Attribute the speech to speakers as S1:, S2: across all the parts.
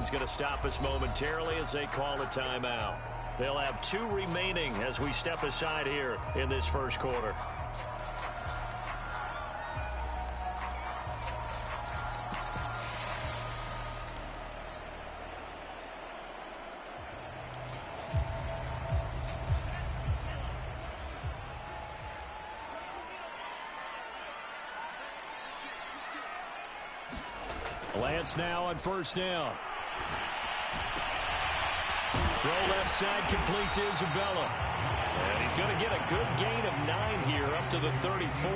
S1: one's going to stop us momentarily as they call a timeout. They'll have 2 remaining as we step aside here in this first quarter. Lance now on first down. Throw left side completes Isabella. And he's going to get a good gain of 9 here up to the 34.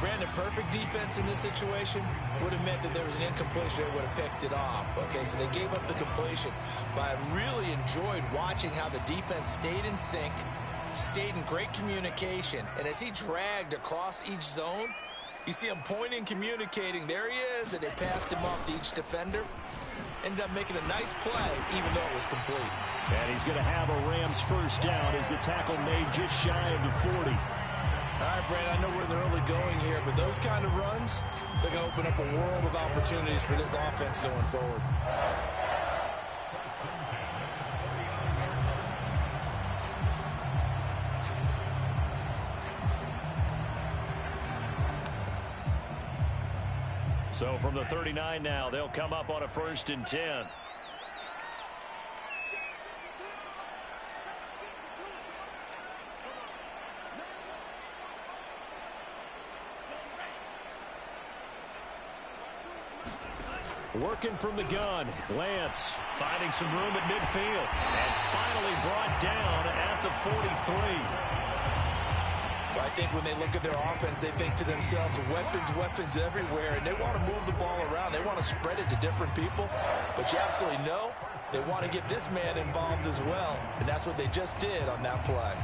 S2: Brandon, perfect defense in this situation would have meant that there was an incompletion that would have picked it off. Okay, so they gave up the completion. But I really enjoyed watching how the defense stayed in sync, stayed in great communication, and as he dragged across each zone, you see him pointing, communicating. There he is, and they passed him off to each defender. Ended up making a nice play, even though it was complete.
S1: And he's going to have a Rams first down as the tackle made just shy of the 40.
S2: All right, Brandon, I know we're in the early going here, but those kind of runs, they're going to open up a world of opportunities for this offense going forward.
S1: So from the 39 now, they'll come up on a 1st and 10. Working from the gun, Lance finding some room at midfield and finally brought down at the 43.
S2: I think when they look at their offense, they think to themselves, weapons everywhere, and they want to move the ball around. They want to spread it to different people, but you absolutely know they want to get this man involved as well, and that's what they just did on that play.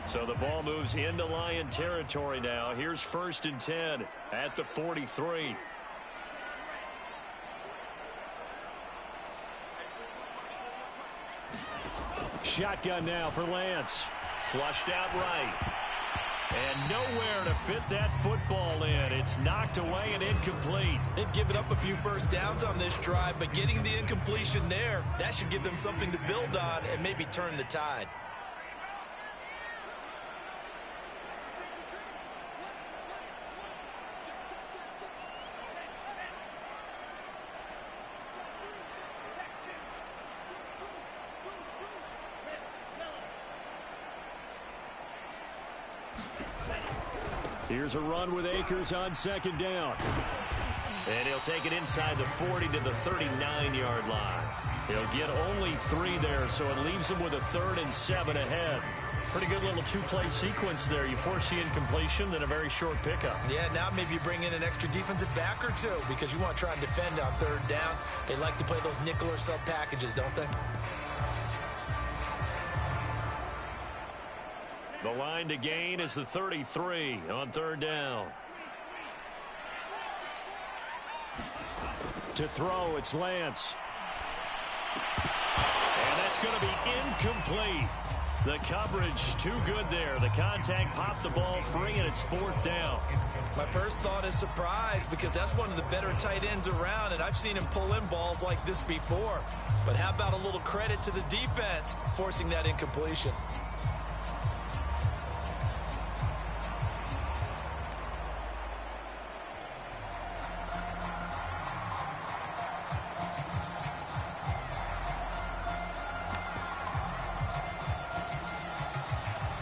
S1: So the ball moves into Lion territory now. Here's 1st and 10 at the 43. Shotgun now for Lance. Flushed out right. And nowhere to fit that football in. It's knocked away and incomplete.
S2: They've given up a few first downs on this drive, but getting the incompletion there, that should give them something to build on and maybe turn the tide.
S1: Here's a run with Akers on 2nd down. And he'll take it inside the 40 to the 39-yard line. He'll get only 3 there, so it leaves him with a 3rd and 7 ahead. Pretty good little 2-play sequence there. You force the incompletion, then a very short pickup.
S2: Yeah, now maybe you bring in an extra defensive back or 2 because you want to try and defend on 3rd down. They like to play those nickel or sub packages, don't they?
S1: The line to gain is the 33 on 3rd down. To throw, it's Lance. And that's going to be incomplete. The coverage too good there. The contact popped the ball free, and it's 4th down.
S2: My first thought is surprise because that's one of the better tight ends around, and I've seen him pull in balls like this before. But how about a little credit to the defense forcing that incompletion?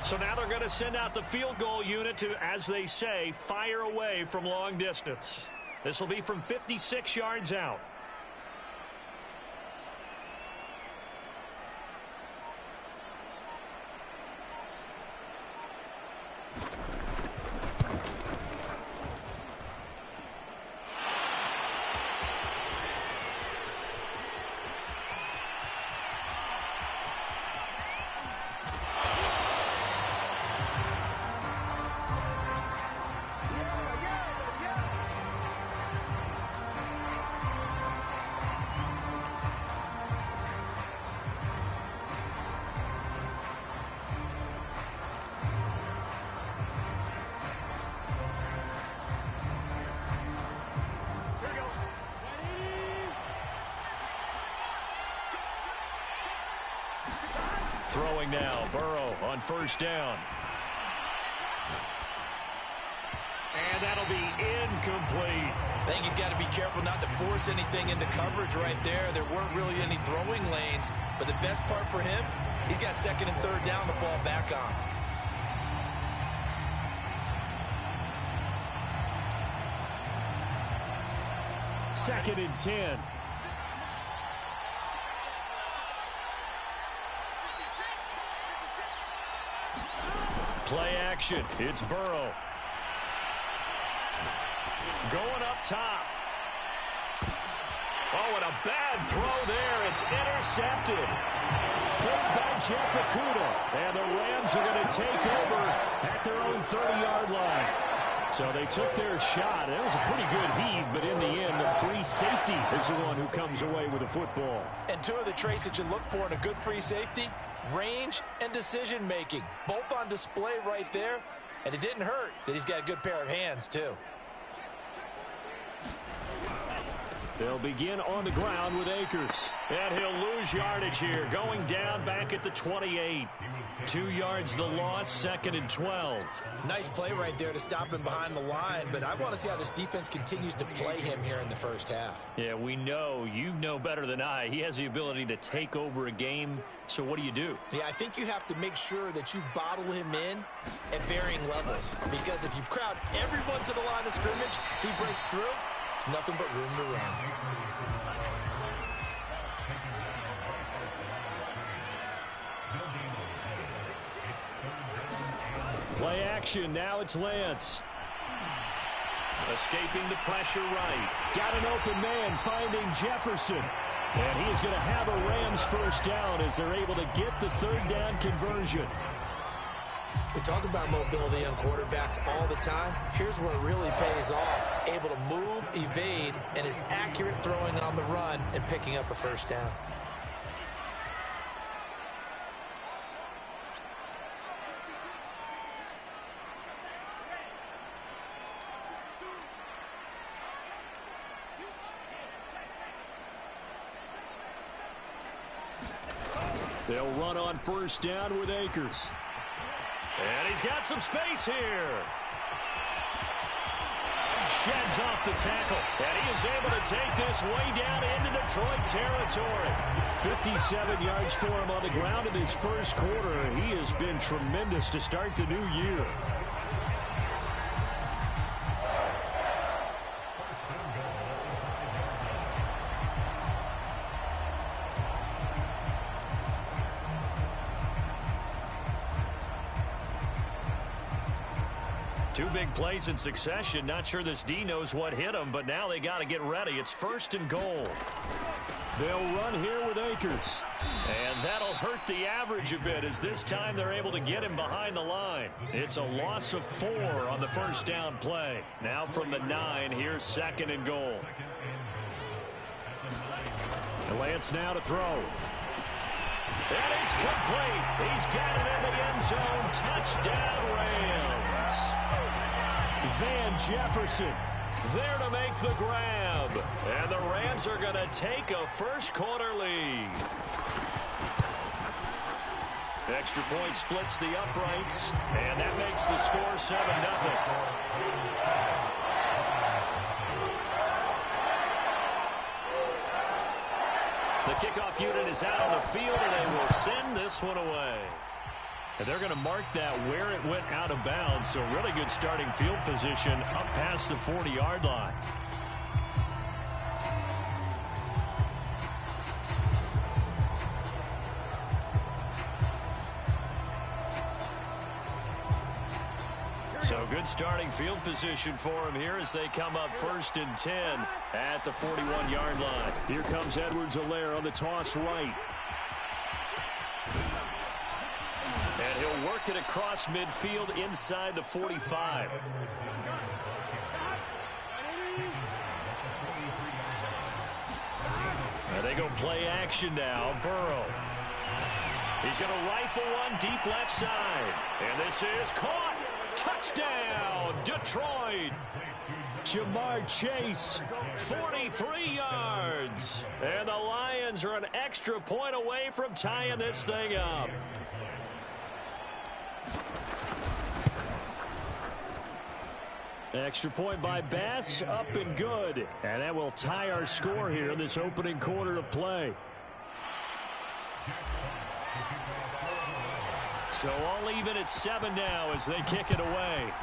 S1: So now they're going to send out the field goal unit to, as they say, fire away from long distance. This will be from 56 yards out. Throwing now, Burrow on first down. And that'll be incomplete.
S2: I think he's got to be careful not to force anything into coverage right there. There weren't really any throwing lanes, but the best part for him, he's got second and third down to fall back on.
S1: Second and 10. Play action. It's Burrow. Going up top. Oh, and a bad throw there. It's intercepted. Picked by Jeff Okudah. And the Rams are going to take over at their own 30-yard line. So they took their shot. It was a pretty good heave, but in the end, the free safety is the one who comes away with the football.
S2: And two of the traits that you look for in a good free safety, range and decision-making. Both on display right there. And it didn't hurt that he's got a good pair of hands, too.
S1: They'll begin on the ground with Akers. And he'll lose yardage here, going down back at the 28. 2 yards the loss, second and 12.
S2: Nice play right there to stop him behind the line, but I want to see how this defense continues to play him here in the first half.
S1: Yeah, we know, you know better than I, he has the ability to take over a game, so what do you do?
S2: Yeah, I think you have to make sure that you bottle him in at varying levels, because if you crowd everyone to the line of scrimmage, if he breaks through, it's nothing but room to run.
S1: Play action, now it's Lance. Escaping the pressure right. Got an open man, finding Jefferson. And he is going to have a Rams first down as they're able to get the third down conversion.
S2: We talk about mobility on quarterbacks all the time. Here's where it really pays off. Able to move, evade, and is accurate throwing on the run and picking up a first down.
S1: They'll run on first down with Akers. And he's got some space here. Sheds off the tackle. And he is able to take this way down into Detroit territory. 57 yards for him on the ground in his first quarter. He has been tremendous to start the new year. Two big plays in succession. Not sure this D knows what hit him, but now they got to get ready. It's first and goal. They'll run here with Akers. And that'll hurt the average a bit as this time they're able to get him behind the line. It's a loss of 4 on the first down play. Now from the 9, here's second and goal. And Lance now to throw. And it's complete. He's got it in the end zone. Touchdown, Rams. Van Jefferson there to make the grab. And the Rams are going to take a first quarter lead. Extra point splits the uprights. And that makes the score 7-0. The kickoff unit is out on the field, and they will send this one away. And they're going to mark that where it went out of bounds, so really good starting field position up past the 40-yard line. So good starting field position for him here as they come up first and 10 at the 41-yard line. Here comes Edwards-Helaire on the toss right. And he'll work it across midfield inside the 45. And they go play action now. Burrow. He's going to rifle one deep left side. And this is caught. Touchdown, Detroit. Jamar Chase, 43 yards. And the Lions Lions are an extra point away from tying this thing up. Extra point by Bass, up and good. And that will tie our score here in this opening quarter of play. So all even at 7 now as they kick it away.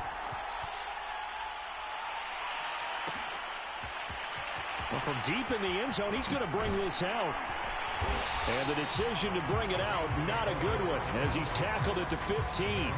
S1: Well, from deep in the end zone, he's going to bring this out. And the decision to bring it out, not a good one, as he's tackled at the 15.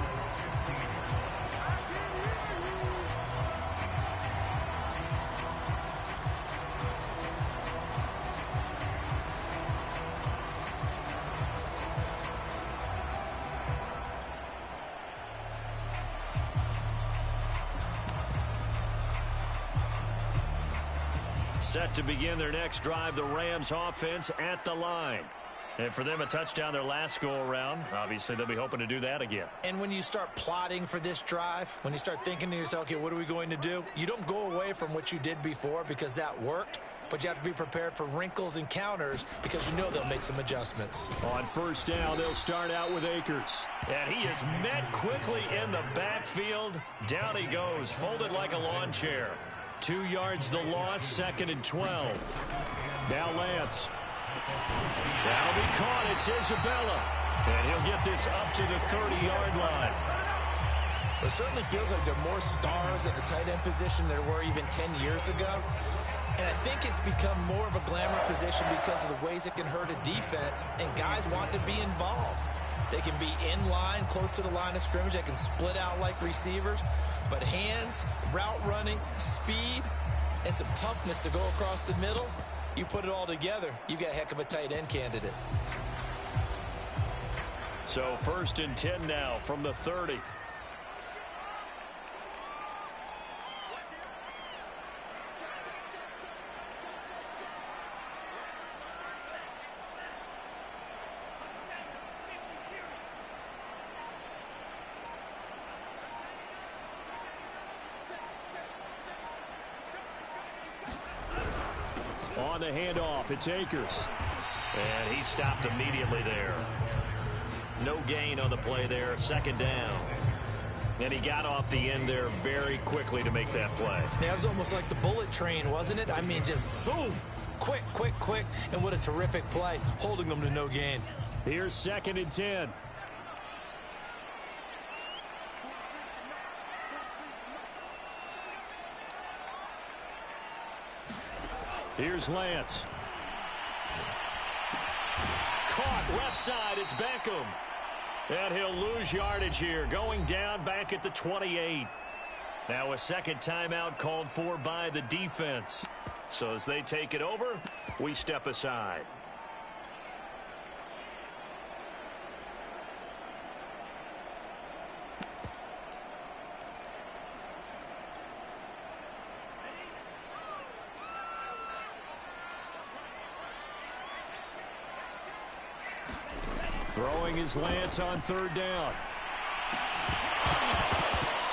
S1: Set to begin their next drive, the Rams offense at the line. And for them, a touchdown their last go-around. Obviously, they'll be hoping to do that again.
S2: And when you start plotting for this drive, when you start thinking to yourself, okay, what are we going to do? You don't go away from what you did before because that worked, but you have to be prepared for wrinkles and counters because you know they'll make some adjustments.
S1: On first down, they'll start out with Akers. And he is met quickly in the backfield. Down he goes, folded like a lawn chair. 2 yards the loss, 2nd and 12. Now Lance. That'll be caught. It's Isabella. And he'll get this up to the 30-yard line.
S2: It certainly feels like there are more stars at the tight end position than there were even 10 years ago. And I think it's become more of a glamour position because of the ways it can hurt a defense, and guys want to be involved. They can be in line, close to the line of scrimmage. They can split out like receivers. But hands, route running, speed, and some toughness to go across the middle, you put it all together, you got a heck of a tight end candidate.
S1: So 1st and 10 now from the 30. On the handoff, it's Akers. And he stopped immediately there. No gain on the play there, 2nd down. And he got off the end there very quickly to make that play.
S2: Yeah, it was almost like the bullet train, wasn't it? I mean, just zoom. Quick, quick, quick. And what a terrific play, holding them to no gain.
S1: Here's 2nd and 10. Here's Lance. Caught left side. It's Beckham. And he'll lose yardage here. Going down back at the 28. Now a second timeout called for by the defense. So as they take it over, we step aside. Throwing his Lance on 3rd down.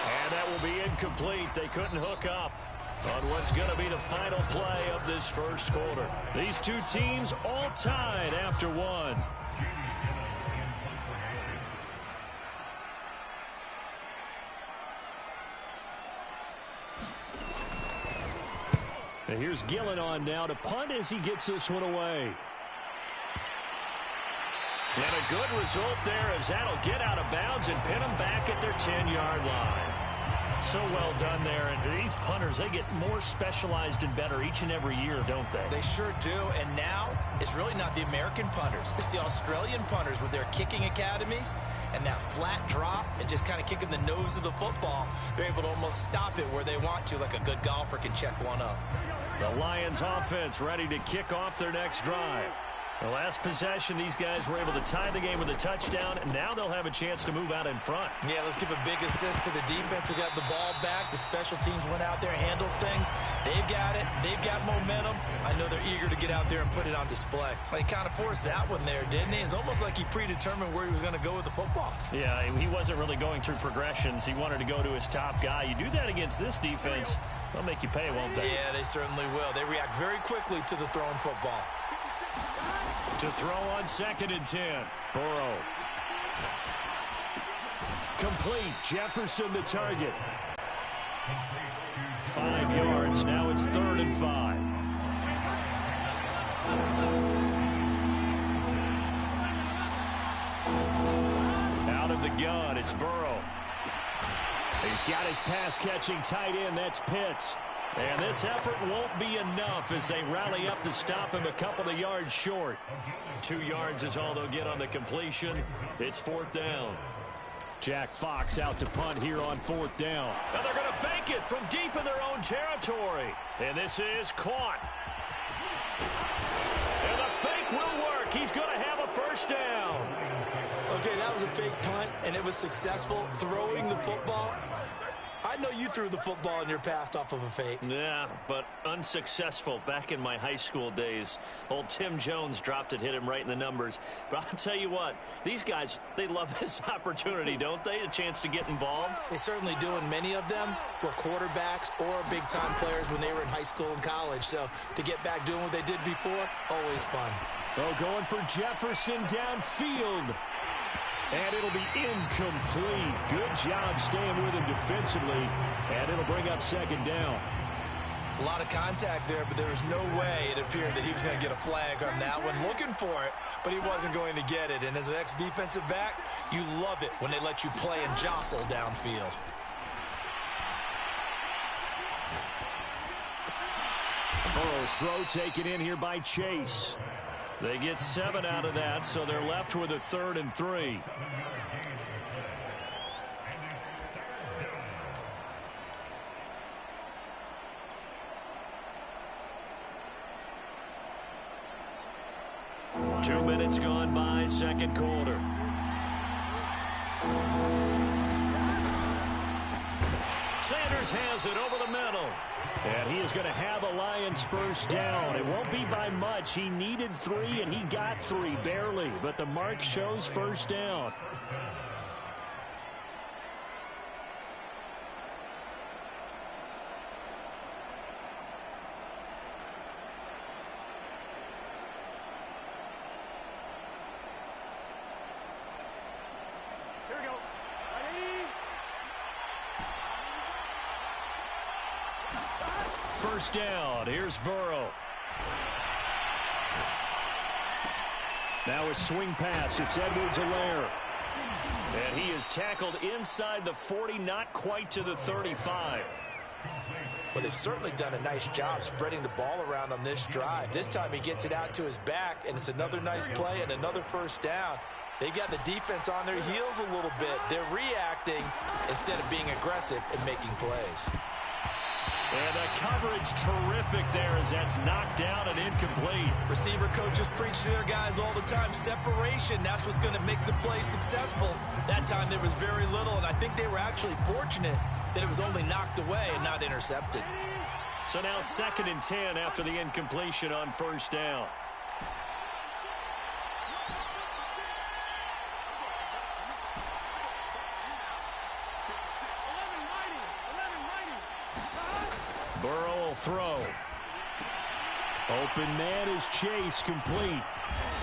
S1: And that will be incomplete. They couldn't hook up on what's going to be the final play of this first quarter. These two teams all tied after 1. And here's Gillen on now to punt as he gets this one away. And a good result there as that'll get out of bounds and pin them back at their 10-yard line. So well done there. And these punters, they get more specialized and better each and every year, don't they?
S2: They sure do. And now it's really not the American punters. It's the Australian punters with their kicking academies and that flat drop and just kind of kicking the nose of the football. They're able to almost stop it where they want to, like a good golfer can check one up.
S1: The Lions offense ready to kick off their next drive. The last possession, these guys were able to tie the game with a touchdown, and now they'll have a chance to move out in front.
S2: Yeah, let's give a big assist to the defense who got the ball back. The special teams went out there, handled things. They've got it. They've got momentum. I know they're eager to get out there and put it on display. But he kind of forced that one there, didn't he? It's almost like he predetermined where he was going to go with the football.
S1: Yeah, he wasn't really going through progressions. He wanted to go to his top guy. You do that against this defense, they'll make you pay, won't they?
S2: Yeah, they certainly will. They react very quickly to the thrown football.
S1: To throw on 2nd and 10. Burrow. Complete. Jefferson the target. 5 yards. Now it's 3rd and 5. Out of the gun, it's Burrow. He's got his pass-catching tight end. That's Pitts. And this effort won't be enough as they rally up to stop him a couple of yards short. 2 yards is all they'll get on the completion. It's 4th down. Jack Fox out to punt here on 4th down. And they're going to fake it from deep in their own territory. And this is caught. And the fake will work. He's going to have a 1st down.
S2: Okay, that was a fake punt, and it was successful throwing the football. I know you threw the football in your past off of a fake.
S1: Yeah, but unsuccessful back in my high school days. Old Tim Jones dropped it, hit him right in the numbers. But I'll tell you what, these guys, they love this opportunity, don't they? A chance to get involved.
S2: They certainly do, and many of them were quarterbacks or big-time players when they were in high school and college. So to get back doing what they did before, always fun.
S1: Oh, going for Jefferson downfield. And it'll be incomplete. Good job staying with him defensively. And it'll bring up 2nd down.
S2: A lot of contact there, but there was no way it appeared that he was going to get a flag on that one. Looking for it, but he wasn't going to get it. And as an ex-defensive back, you love it when they let you play and jostle downfield.
S1: Burrow's throw taken in here by Chase. They get 7 out of that, so they're left with a 3rd and 3. Two minutes gone by, 2nd quarter. Sanders has it over the middle. And he is going to have a Lions 1st down. It won't be by much. He needed 3, and he got 3, barely. But the mark shows 1st down.
S3: Here we go. Ready?
S1: 1st down. Here's Burrow. Now a swing pass. It's Edwards-Helaire. And he is tackled inside the 40, not quite to the 35.
S2: Well, they've certainly done a nice job spreading the ball around on this drive. This time he gets it out to his back, and it's another nice play and another 1st down. They got the defense on their heels a little bit. They're reacting instead of being aggressive and making plays.
S1: And the coverage terrific there as that's knocked down and incomplete.
S2: Receiver coaches preach to their guys all the time. Separation, that's what's going to make the play successful. That time there was very little, and I think they were actually fortunate that it was only knocked away and not intercepted.
S1: So now 2nd and 10 after the incompletion on 1st down. Burrow will throw. Open man is Chase, complete.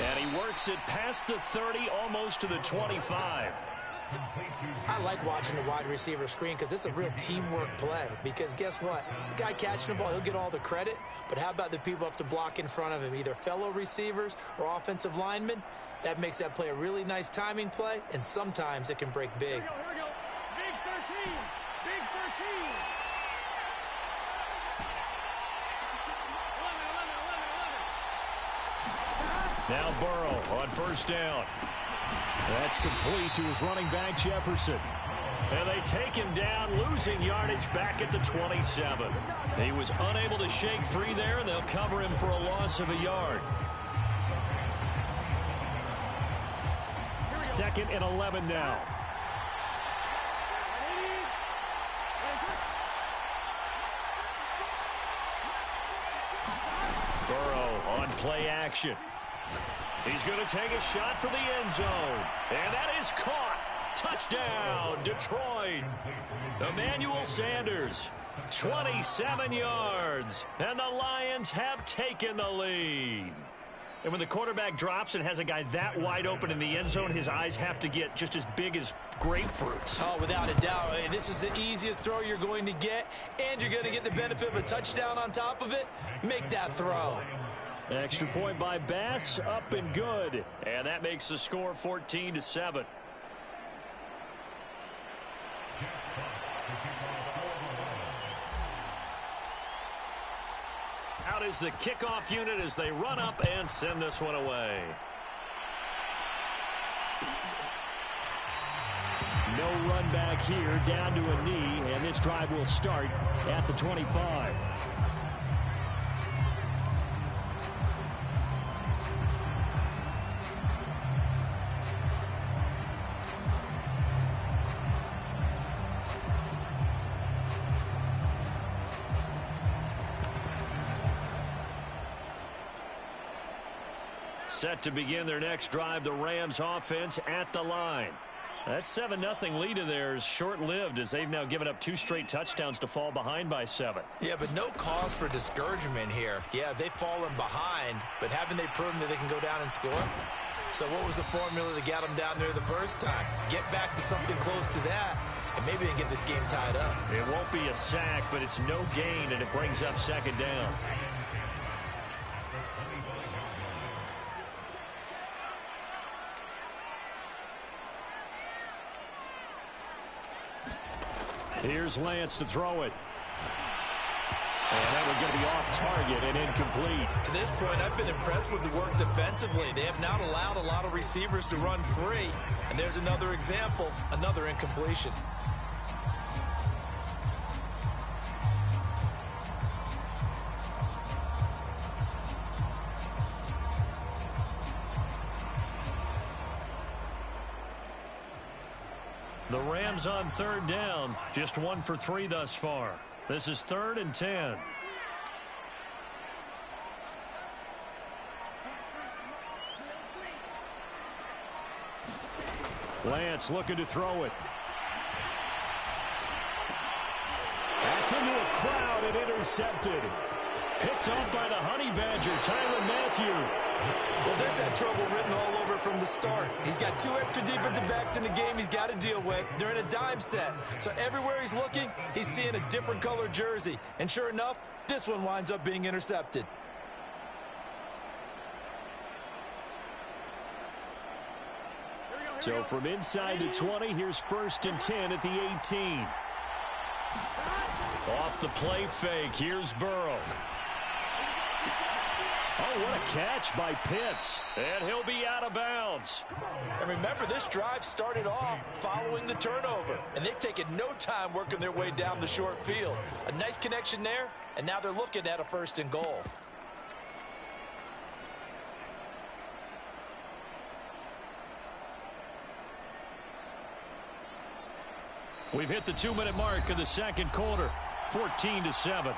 S1: And he works it past the 30, almost to the 25.
S2: I like watching the wide receiver screen because it's a real teamwork play. Because guess what? The guy catching the ball, he'll get all the credit. But how about the people up to block in front of him, either fellow receivers or offensive linemen? That makes that play a really nice timing play, and sometimes it can break big.
S3: Here we go. Big 13. Big 13. 11.
S1: Now Burrow on 1st down. That's complete to his running back, Jefferson. And they take him down, losing yardage back at the 27. He was unable to shake free there, and they'll cover him for a loss of a yard. 2nd and 11 now. Burrow on play action. He's going to take a shot for the end zone. And that is caught. Touchdown, Detroit. Emmanuel Sanders, 27 yards. And the Lions have taken the lead. And when the quarterback drops and has a guy that wide open in the end zone, his eyes have to get just as big as grapefruits.
S2: Oh, without a doubt. This is the easiest throw you're going to get, and you're going to get the benefit of a touchdown on top of it. Make that throw.
S1: Extra point by Bass, up and good. And that makes the score 14-7. Out is the kickoff unit as they run up and send this one away. No run back here, down to a knee, and this drive will start at the 25. Set to begin their next drive, the Rams offense at the line. That 7-0 lead of theirs short-lived as they've now given up 2 straight touchdowns to fall behind by 7.
S2: Yeah, but no cause for discouragement here. Yeah, they've fallen behind, but haven't they proven that they can go down and score? So what was the formula that got them down there the first time? Get back to something close to that, and maybe they can get this game tied up.
S1: It won't be a sack, but it's no gain, and it brings up 2nd down. Here's Lance to throw it. And that would get the off target and incomplete.
S2: To this point, I've been impressed with the work defensively. They have not allowed a lot of receivers to run free. And there's another example, another incompletion.
S1: The Rams on 3rd down, just 1 for 3 thus far. This is 3rd and 10. Lance looking to throw it. That's into a crowd and intercepted. Picked up by the Honey Badger, Tyrann Mathieu.
S2: Well, this had trouble written all over from the start. He's got 2 extra defensive backs in the game he's got to deal with. They're in a dime set. So everywhere he's looking, he's seeing a different color jersey. And sure enough, this one winds up being intercepted.
S1: So from inside the 20, here's 1st and 10 at the 18. Off the play fake, here's Burrow. Oh, what a catch by Pitts. And he'll be out of bounds.
S2: And remember, this drive started off following the turnover. And they've taken no time working their way down the short field. A nice connection there, and now they're looking at a 1st and goal.
S1: We've hit the 2-minute mark of the 2nd quarter, 14-7.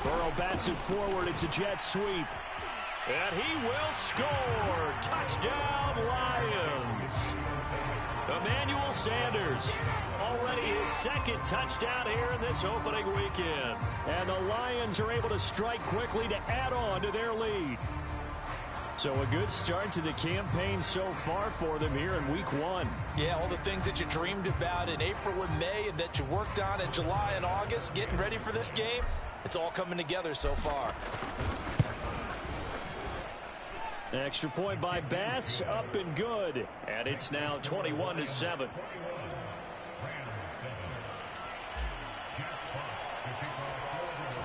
S1: Burrow bats it forward. It's a jet sweep. And he will score. Touchdown, Lions. Emmanuel Sanders. Already his 2nd touchdown here in this opening weekend. And the Lions are able to strike quickly to add on to their lead. So a good start to the campaign so far for them here in week 1.
S2: Yeah, all the things that you dreamed about in April and May and that you worked on in July and August, getting ready for this game, it's all coming together so far.
S1: Extra point by Bass, up and good. And it's now 21-7.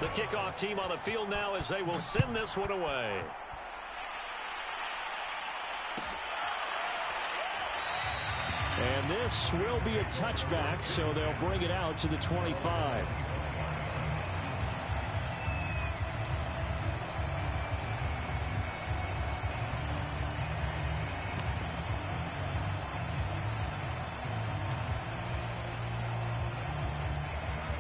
S1: The kickoff team on the field now as they will send this one away. And this will be a touchback, so they'll bring it out to the 25.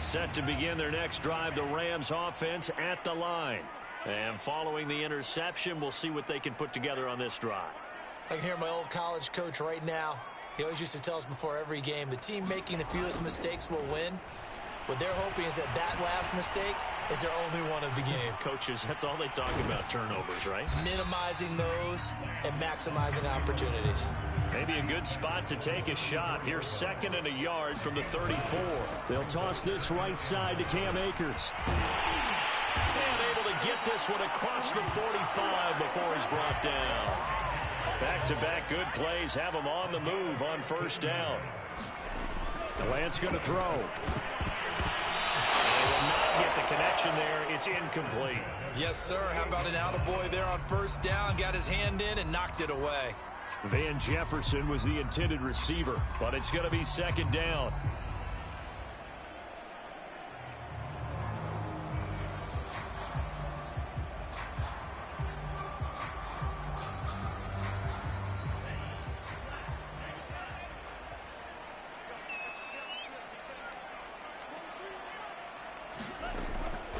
S1: Set to begin their next drive, the Rams offense at the line. And following the interception, we'll see what they can put together on this drive.
S2: I can hear my old college coach right now. He always used to tell us before every game, the team making the fewest mistakes will win. What they're hoping is that last mistake is their only one of the game.
S1: Coaches, that's all they talk about, turnovers, right?
S2: Minimizing those and maximizing opportunities.
S1: Maybe a good spot to take a shot. Here's 2nd and a yard from the 34. They'll toss this right side to Cam Akers. And able to get this one across the 45 before he's brought down. Back-to-back good plays have him on the move on 1st down. Lance going to throw. They will not get the connection there. It's incomplete.
S2: Yes, sir. How about an attaboy there on 1st down? Got his hand in and knocked it away.
S1: Van Jefferson was the intended receiver, but it's going to be 2nd down.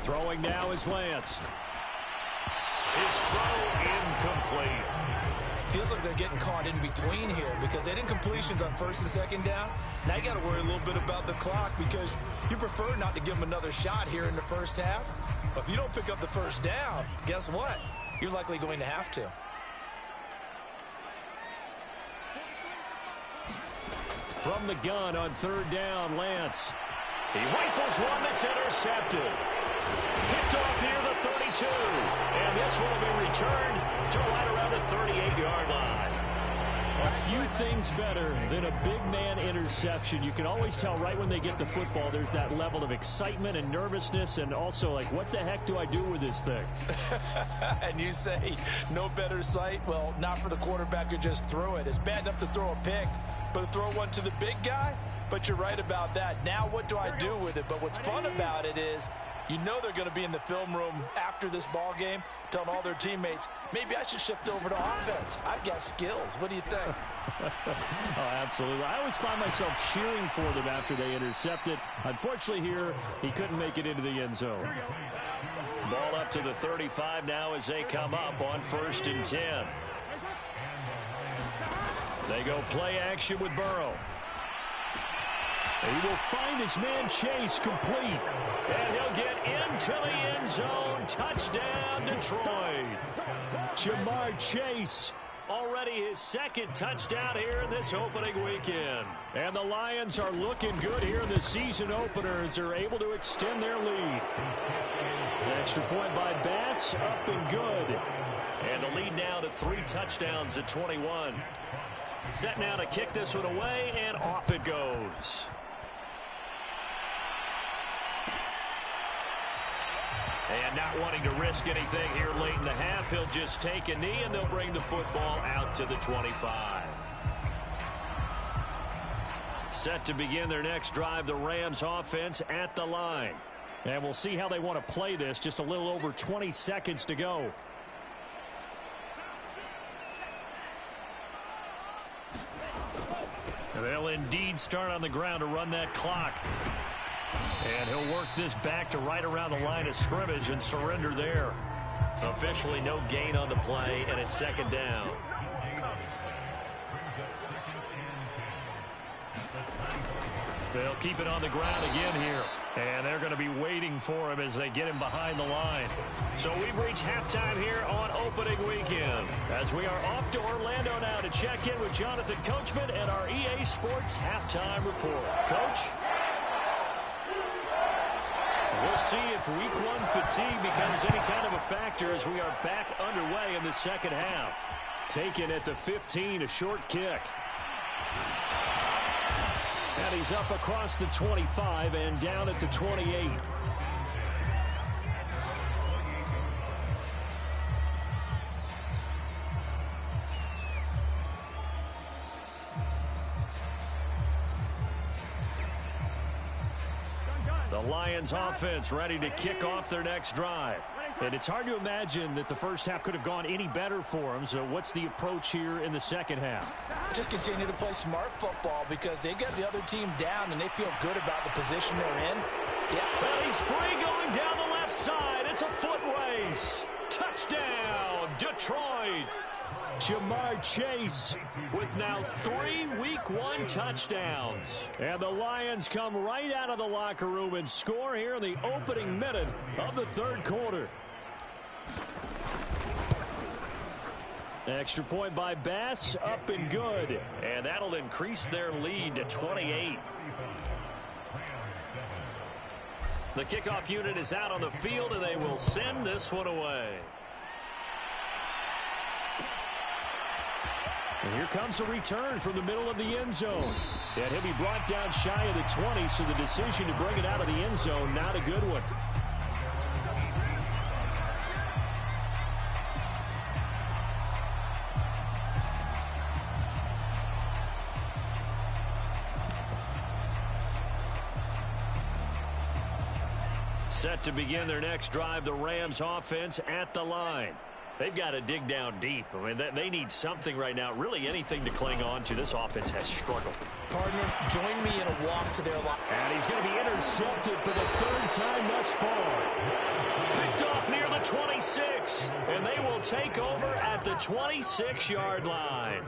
S1: Throwing now is Lance. His throw incomplete.
S2: Feels like they're getting caught in between here because they didn't completions on 1st and 2nd down. Now you got to worry a little bit about the clock because you prefer not to give them another shot here in the 1st half. But if you don't pick up the 1st down, guess what? You're likely going to have to.
S1: From the gun on 3rd down, Lance. He rifles one that's intercepted. Picked off near the 32. And this one will be returned to right around the 38-yard line. A few things better than a big man interception. You can always tell right when they get the football, there's that level of excitement and nervousness and also like, what the heck do I do with this thing?
S2: And you say, no better sight? Well, not for the quarterback who just threw it. It's bad enough to throw a pick, but to throw one to the big guy? But you're right about that. Now what do I do with it? But what's fun about it is you know they're going to be in the film room after this ball game telling all their teammates, maybe I should shift over to offense. I've got skills. What do you think?
S1: Oh, absolutely. I always find myself cheering for them after they intercept it. Unfortunately here, he couldn't make it into the end zone. Ball up to the 35 now as they come up on 1st and 10. They go play action with Burrow. He will find his man Chase complete. And he'll get into the end zone. Touchdown, Detroit. Jamar Chase, already his 2nd touchdown here in this opening weekend. And the Lions are looking good here in the season opener as they're able to extend their lead. The extra point by Bass, up and good. And the lead now to 3 touchdowns at 21. Set now to kick this one away, and off it goes. And not wanting to risk anything here late in the half, he'll just take a knee, and they'll bring the football out to the 25. Set to begin their next drive, the Rams offense at the line. And we'll see how they want to play this. Just a little over 20 seconds to go. They'll indeed start on the ground to run that clock. And he'll work this back to right around the line of scrimmage and surrender there. Officially no gain on the play, and it's 2nd down. They'll keep it on the ground again here. And they're going to be waiting for him as they get him behind the line. So we've reached halftime here on opening weekend. As we are off to Orlando now to check in with Jonathan Coachman and our EA Sports halftime report. Coach? We'll see if week 1 fatigue becomes any kind of a factor as we are back underway in the 2nd half. Taken at the 15, a short kick. And he's up across the 25 and down at the 28. The Lions offense ready to kick off their next drive. And it's hard to imagine that the first half could have gone any better for them. So what's the approach here in the 2nd half?
S2: Just continue to play smart football because they got the other team down and they feel good about the position they're in.
S1: Well, he's free going down the left side. It's a foot race. Touchdown, Detroit. Jamar Chase with now 3 Week 1 touchdowns. And the Lions come right out of the locker room and score here in the opening minute of the third quarter. Extra point by Bass, up and good. And that'll increase their lead to 28. The kickoff unit is out on the field, and they will send this one away. And here comes a return from the middle of the end zone. And he'll be brought down shy of the 20, so the decision to bring it out of the end zone, not a good one. Set to begin their next drive, the Rams offense at the line. They've got to dig down deep. I mean, they need something right now, really anything to cling on to. This offense has struggled.
S2: Partner, join me in a walk to their line.
S1: And he's going to be intercepted for the third time thus far. Picked off near the 26, and they will take over at the 26-yard line.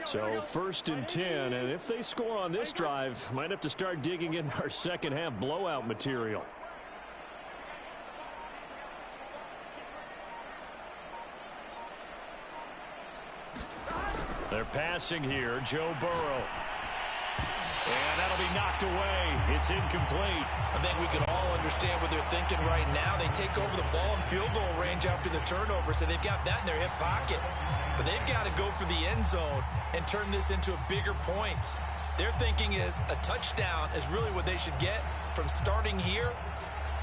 S1: So 1st and 10, and if they score on this drive, might have to start digging in our second half blowout material. They're passing here, Joe Burrow. And that'll be knocked away. It's incomplete.
S2: I think we can all understand what they're thinking right now. They take over the ball in field goal range after the turnover, so they've got that in their hip pocket. But they've got to go for the end zone and turn this into a bigger point. Their thinking is a touchdown is really what they should get from starting here.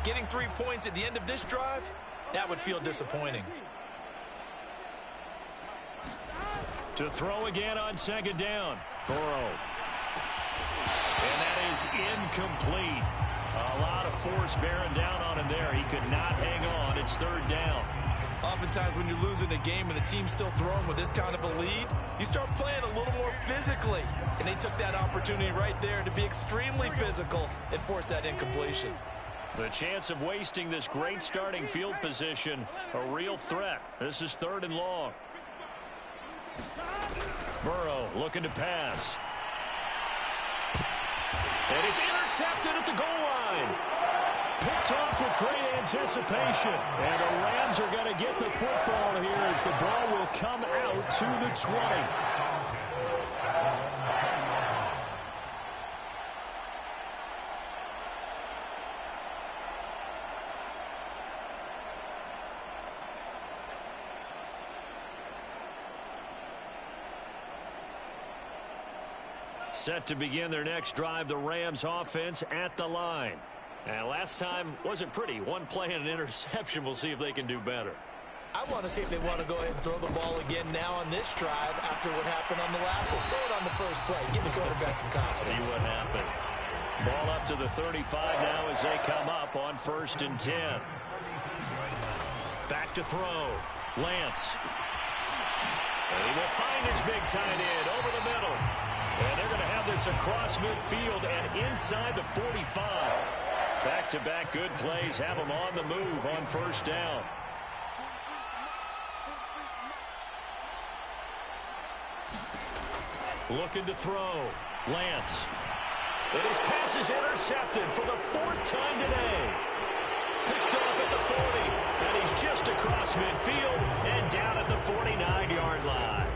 S2: Getting 3 points at the end of this drive, that would feel disappointing.
S1: To throw again on 2nd down. Burrow. And that is incomplete. A lot of force bearing down on him there. He could not hang on. It's 3rd down.
S2: Oftentimes when you're losing a game and the team's still throwing with this kind of a lead, you start playing a little more physically. And they took that opportunity right there to be extremely physical and force that incompletion.
S1: The chance of wasting this great starting field position, a real threat. This is 3rd and long. Burrow looking to pass. And it's intercepted at the goal line. Picked off with great anticipation. And the Rams are going to get the football here as the ball will come out to the 20. Set to begin their next drive, the Rams offense at the line. And last time wasn't pretty. One play and an interception. We'll see if they can do better.
S2: I want to see if they want to go ahead and throw the ball again now on this drive after what happened on the last one. Throw it on the first play. Give the quarterback some confidence.
S1: See what happens. Ball up to the 35 now as they come up on 1st and 10. Back to throw. Lance. And he will find his big tight end over the middle. And they're going to have this across midfield and inside the 45. Back-to-back good plays have them on the move on 1st down. Looking to throw. Lance. And his pass is intercepted for the 4th time today. Picked off at the 40. And he's just across midfield and down at the 49-yard line.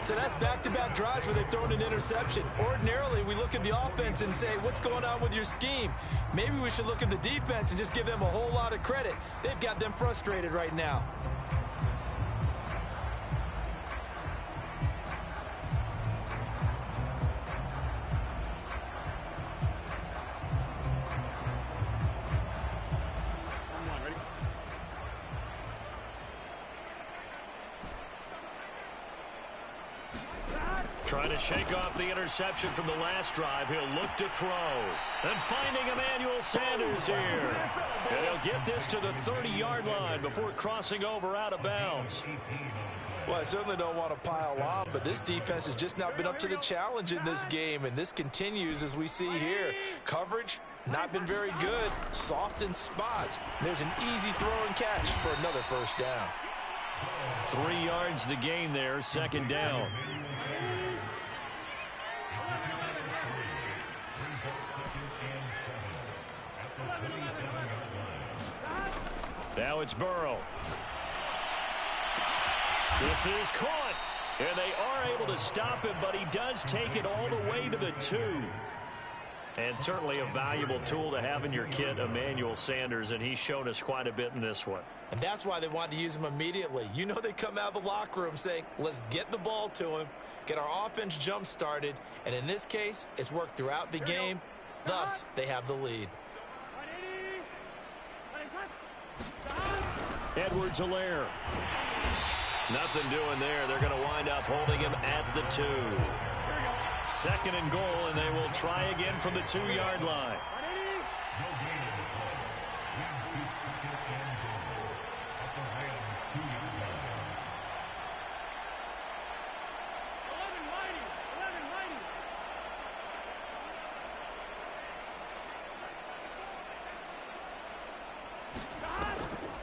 S2: So that's back-to-back drives where they've thrown an interception. Ordinarily, we look at the offense and say, what's going on with your scheme? Maybe we should look at the defense and just give them a whole lot of credit. They've got them frustrated right now.
S1: Trying to shake off the interception from the last drive. He'll look to throw. And finding Emmanuel Sanders here. And he'll get this to the 30-yard line before crossing over out of bounds.
S2: Well, I certainly don't want to pile on, but this defense has just not been up to the challenge in this game, and this continues as we see here. Coverage, not been very good. Soft in spots. There's an easy throw and catch for another first down.
S1: 3 yards the gain there, second down. Now it's Burrow. This is caught. And they are able to stop him, but he does take it all the way to the 2. And certainly a valuable tool to have in your kit, Emmanuel Sanders, and he's shown us quite a bit in this one.
S2: And that's why they wanted to use him immediately. You know they come out of the locker room saying, let's get the ball to him, get our offense jump-started, and in this case, it's worked throughout the game. Thus, they have the lead.
S1: Edwards-Helaire. Nothing doing there. They're going to wind up holding him at the 2. Second and goal, and they will try again from the 2-yard line.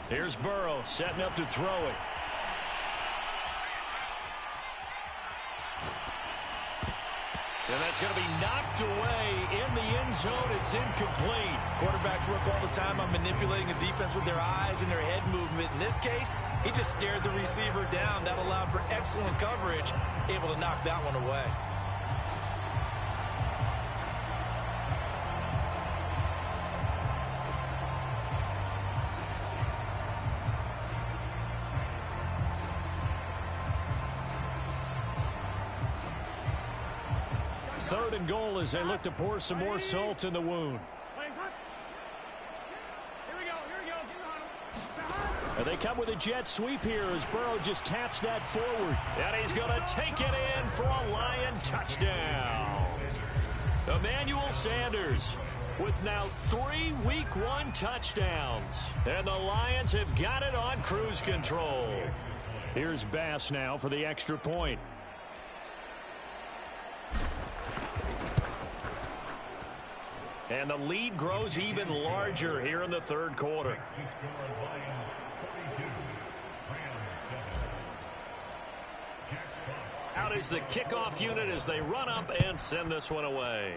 S1: Here's Burrow setting up to throw it. And that's going to be knocked away in the end zone. It's incomplete.
S2: Quarterbacks work all the time on manipulating a defense with their eyes and their head movement. In this case, he just stared the receiver down. That allowed for excellent coverage, able to knock that one away.
S1: Third and goal as they look to pour some more salt in the wound. And they come with a jet sweep here as Burrow just taps that forward. And he's going to take it in for a Lion touchdown. Emmanuel Sanders with now 3 Week 1 touchdowns. And the Lions have got it on cruise control. Here's Bass now for the extra point. And the lead grows even larger here in the third quarter. Out is the kickoff unit as they run up and send this one away.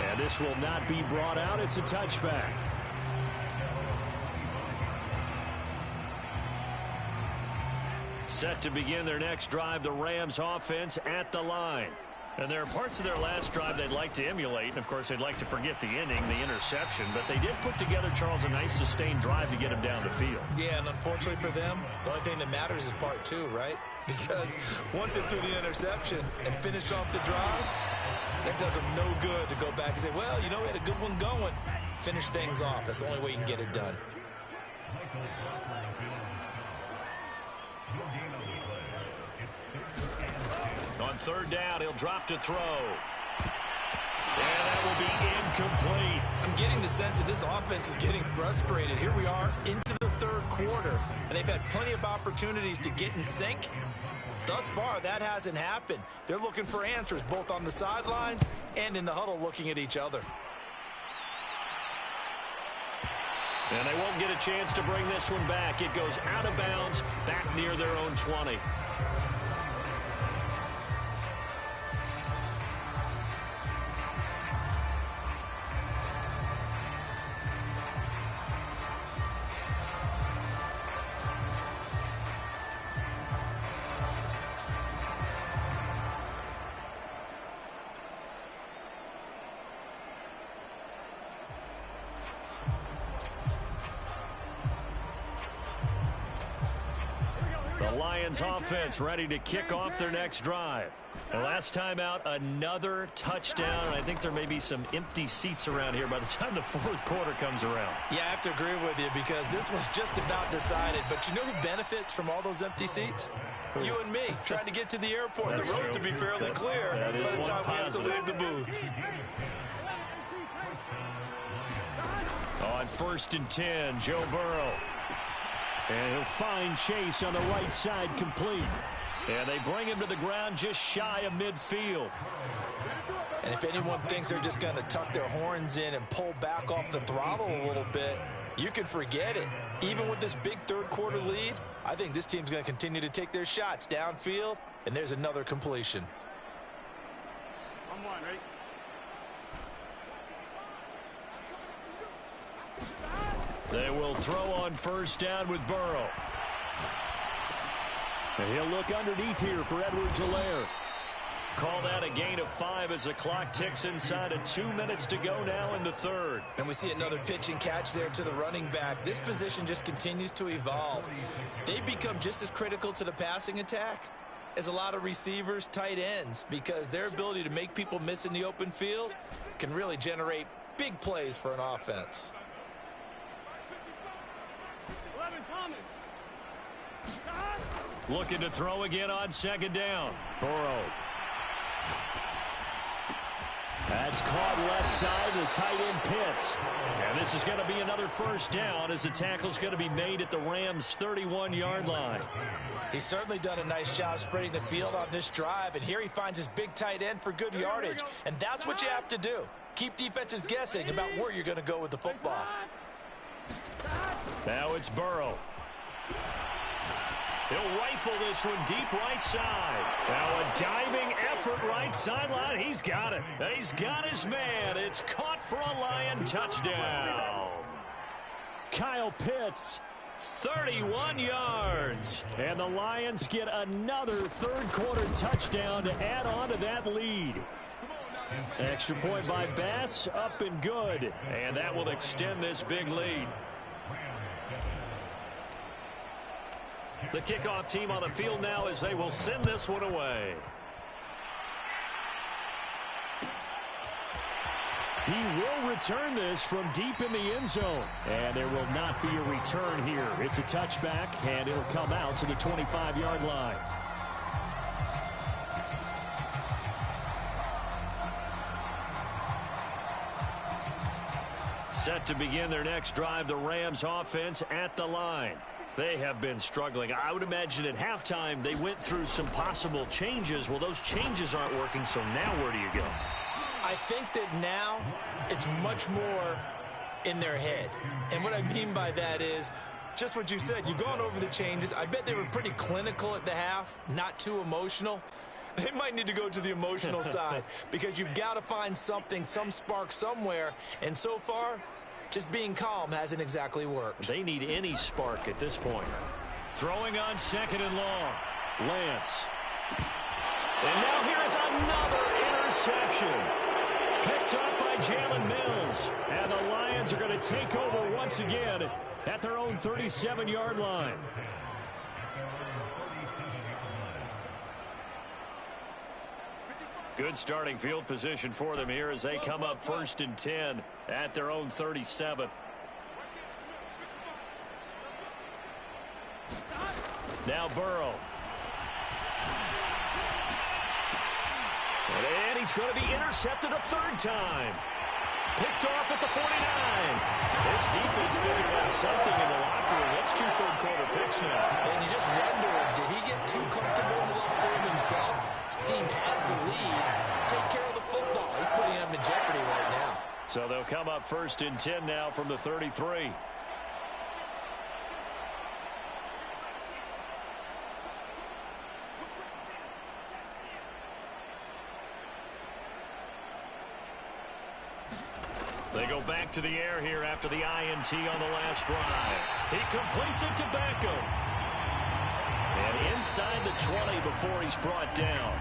S1: And this will not be brought out. It's a touchback. Set to begin their next drive, the Rams offense at the line. And there are parts of their last drive they'd like to emulate. And, of course, they'd like to forget the ending, the interception. But they did put together, Charles, a nice sustained drive to get him down the field.
S2: Yeah, and unfortunately for them, the only thing that matters is part 2, right? Because once they threw the interception and finished off the drive, that does them no good to go back and say, well, you know, we had a good one going. Finish things off. That's the only way you can get it done.
S1: On third down, he'll drop to throw. And that will be incomplete.
S2: I'm getting the sense that this offense is getting frustrated. Here we are into the third quarter, and they've had plenty of opportunities to get in sync. Thus far, that hasn't happened. They're looking for answers both on the sidelines and in the huddle looking at each other.
S1: And they won't get a chance to bring this one back. It goes out of bounds back near their own 20. The Lions offense ready to kick off their next drive. The last time out, another touchdown. I think there may be some empty seats around here by the time the fourth quarter comes around.
S2: Yeah, I have to agree with you because this one's just about decided. But you know who benefits from all those empty seats? You and me, trying to get to the airport. The roads will be fairly clear by the time we have to leave the booth.
S1: On 1st and 10, Joe Burrow. And he'll find Chase on the right side complete. And they bring him to the ground just shy of midfield.
S2: And if anyone thinks they're just going to tuck their horns in and pull back off the throttle a little bit, you can forget it. Even with this big third quarter lead, I think this team's going to continue to take their shots downfield, and there's another completion.
S3: Right?
S1: They will throw on 1st down with Burrow. And he'll look underneath here for Edwards-Helaire. Call that a gain of 5 as the clock ticks inside of 2 minutes to go now in the third.
S2: And we see another pitch and catch there to the running back. This position just continues to evolve. They've become just as critical to the passing attack as a lot of receivers, tight ends, because their ability to make people miss in the open field can really generate big plays for an offense.
S1: Looking to throw again on 2nd down. Burrow. That's caught left side. The tight end Pitts. And this is going to be another 1st down as the tackle's going to be made at the Rams' 31-yard line.
S2: He's certainly done a nice job spreading the field on this drive, and here he finds his big tight end for good yardage. And that's what you have to do. Keep defenses guessing about where you're going to go with the football.
S1: Now it's Burrow. He'll rifle this one deep right side. Now a diving effort right sideline. He's got it. He's got his man. It's caught for a Lion touchdown. Kyle Pitts, 31 yards. And the Lions get another third quarter touchdown to add on to that lead. Extra point by Bass, up and good. And that will extend this big lead. The kickoff team on the field now as they will send this one away. He will return this from deep in the end zone. And there will not be a return here. It's a touchback, and it'll come out to the 25-yard line. Set to begin their next drive, the Rams offense at the line. They have been struggling. I would imagine at halftime they went through some possible changes. Well, those changes aren't working, so now where do you go?
S2: I think that now it's much more in their head. And what I mean by that is just what you said. You've gone over the changes. I bet they were pretty clinical at the half, not too emotional. They might need to go to the emotional side because you've got to find something, some spark somewhere. And so far, just being calm hasn't exactly worked.
S1: They need any spark at this point. Throwing on 2nd and long. Lance. And now here is another interception. Picked up by Jalen Mills. And the Lions are going to take over once again at their own 37-yard line. Good starting field position for them here as they come up 1st and 10 at their own 37. Now Burrow. And he's going to be intercepted a 3rd time. Picked off at the 49. This defense figured out something in the locker room. That's 2 third-quarter picks now.
S2: And you just wonder, did he get too comfortable in the locker room himself? His team has the lead. Take care of the football. He's putting them in jeopardy right now.
S1: So they'll come up 1st and 10 now from the 33. They go back to the air here after the INT on the last drive. He completes it to Beckham. And inside the 20 before he's brought down.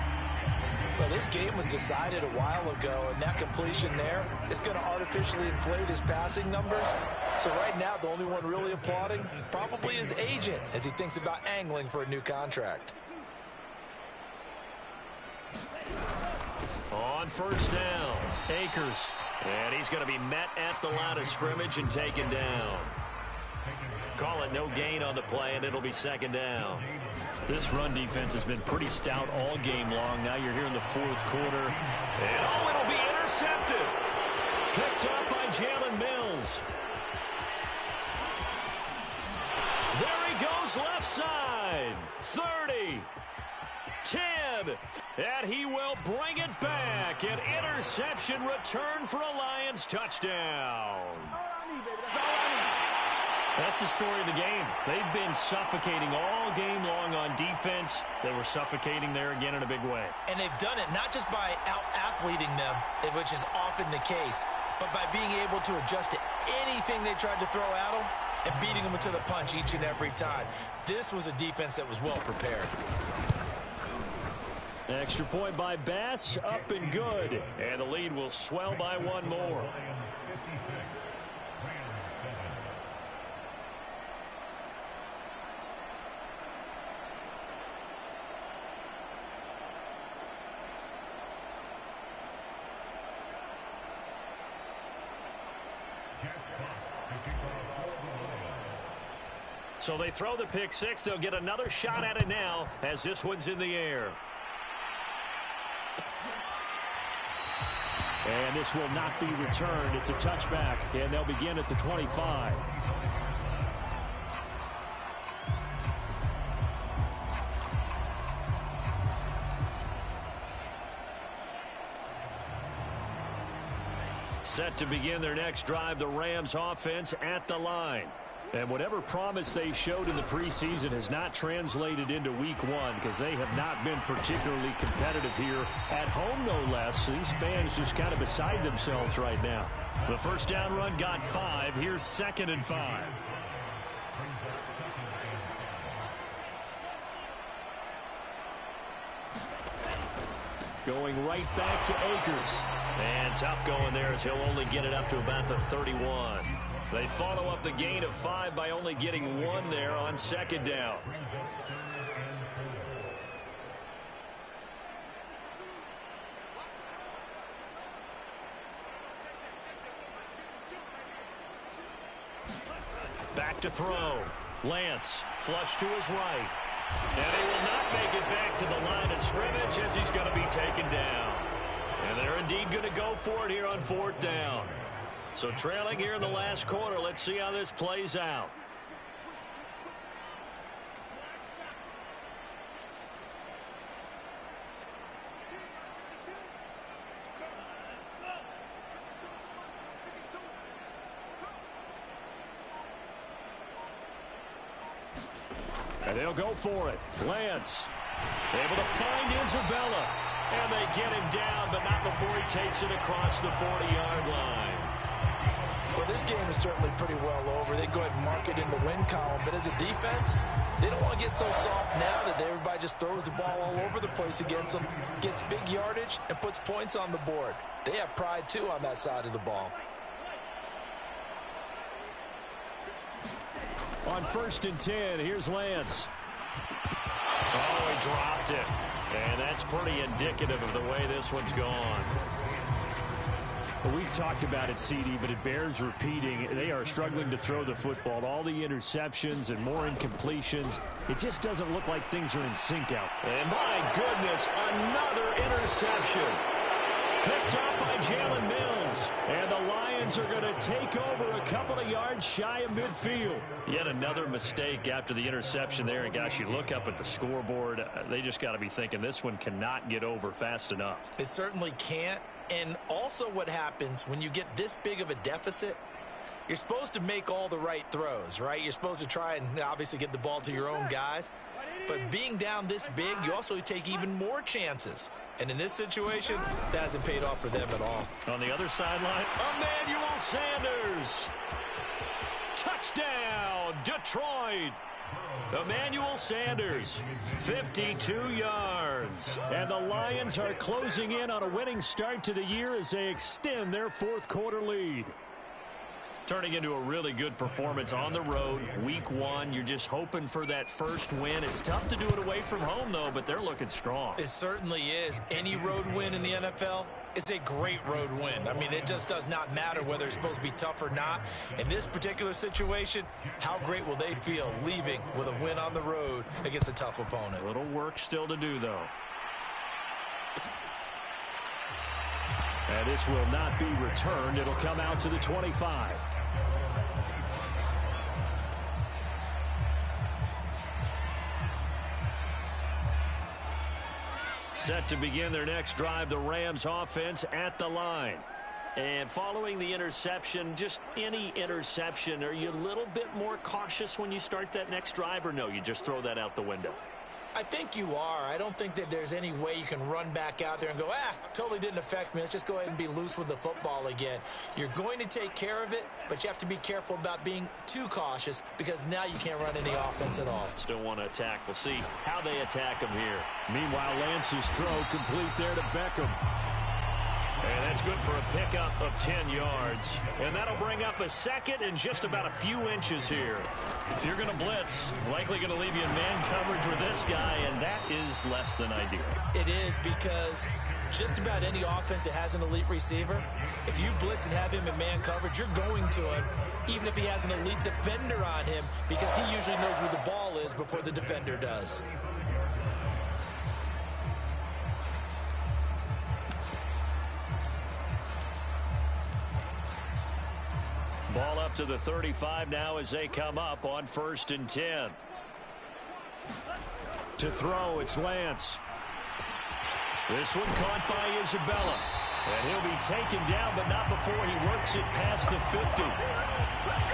S2: Well, this game was decided a while ago, and that completion there is going to artificially inflate his passing numbers. So right now, the only one really applauding probably his agent as he thinks about angling for a new contract.
S1: On first down, Akers. And he's going to be met at the line of scrimmage and taken down. Call it no gain on the play, and it'll be second down.
S4: This run defense has been pretty stout all game long. Now you're here in the fourth quarter.
S1: And it'll be intercepted. Picked up by Jalen Mills. There he goes left side. 30. 10. And he will bring it back. An interception return for a Lions touchdown.
S4: That's the story of the game. They've been suffocating all game long on defense. They were suffocating there again in a big way.
S2: And they've done it not just by out-athleting them, which is often the case, but by being able to adjust to anything they tried to throw at them and beating them to the punch each and every time. This was a defense that was well prepared.
S1: Extra point by Bass, up and good. And the lead will swell by one more. So they throw the pick six. They'll get another shot at it now as this one's in the air. And this will not be returned. It's a touchback, and they'll begin at the 25. Set to begin their next drive, the Rams offense at the line. And whatever promise they showed in the preseason has not translated into week one because they have not been particularly competitive here at home, no less. These fans just kind of beside themselves right now. The first down run got 5. Here's 2nd and 5. Going right back to Akers. And tough going there as he'll only get it up to about the 31. They follow up the gain of 5 by only getting 1 there on 2nd down. Back to throw. Lance, flush to his right. And he will not make it back to the line of scrimmage as he's going to be taken down. And they're indeed going to go for it here on 4th down. So trailing here in the last quarter, let's see how this plays out. And they'll go for it. Lance able to find Isabella. And they get him down, but not before he takes it across the 40-yard line.
S2: Well, this game is certainly pretty well over. They go ahead and mark it in the win column. But as a defense, they don't want to get so soft now that everybody just throws the ball all over the place against them, gets big yardage, and puts points on the board. They have pride, too, on that side of the ball.
S1: On 1st and 10, here's Lance. Oh, he dropped it. And that's pretty indicative of the way this one's gone.
S4: Well, we've talked about it, CD, but it bears repeating. They are struggling to throw the football. All the interceptions and more incompletions. It just doesn't look like things are in sync out.
S1: And my goodness, another interception. Picked up by Jalen Mills. And the Lions are going to take over a couple of yards shy of midfield. Yet another mistake after the interception there. And gosh, you look up at the scoreboard, they just got to be thinking this one cannot get over fast enough.
S2: It certainly can't. And also what happens when you get this big of a deficit, you're supposed to make all the right throws, right? You're supposed to try and obviously get the ball to your own guys. But being down this big, you also take even more chances. And in this situation, that hasn't paid off for them at all.
S1: On the other sideline, Emmanuel Sanders. Touchdown, Detroit. Emmanuel Sanders, 52 yards.
S4: And the Lions are closing in on a winning start to the year as they extend their fourth quarter lead.
S1: Turning into a really good performance on the road, week one. You're just hoping for that first win. It's tough to do it away from home, though, but they're looking strong.
S2: It certainly is. Any road win in the NFL is a great road win. I mean, it just does not matter whether it's supposed to be tough or not. In this particular situation, how great will they feel leaving with a win on the road against a tough opponent?
S1: A little work still to do, though.
S4: And this will not be returned. It'll come out to the 25.
S1: Set to begin their next drive, the Rams offense at the line. And following the interception, just any interception, are you a little bit more cautious when you start that next drive, or no, you just throw that out the window?
S2: I think you are. I don't think that there's any way you can run back out there and go, totally didn't affect me. Let's just go ahead and be loose with the football again. You're going to take care of it, but you have to be careful about being too cautious because now you can't run any offense at all.
S1: Still want to attack. We'll see how they attack him here.
S4: Meanwhile, Lance's throw complete there to Beckham.
S1: And that's good for a pickup of 10 yards. And that'll bring up a second and just about a few inches here. If you're going to blitz, likely going to leave you in man coverage with this guy, and that is less than ideal.
S2: It is, because just about any offense that has an elite receiver, if you blitz and have him in man coverage, you're going to him, even if he has an elite defender on him, because he usually knows where the ball is before the defender does.
S1: Ball up to the 35 now as they come up on 1st and 10.
S4: To throw, it's Lance.
S1: This one caught by Isabella. And he'll be taken down, but not before he works it past the 50.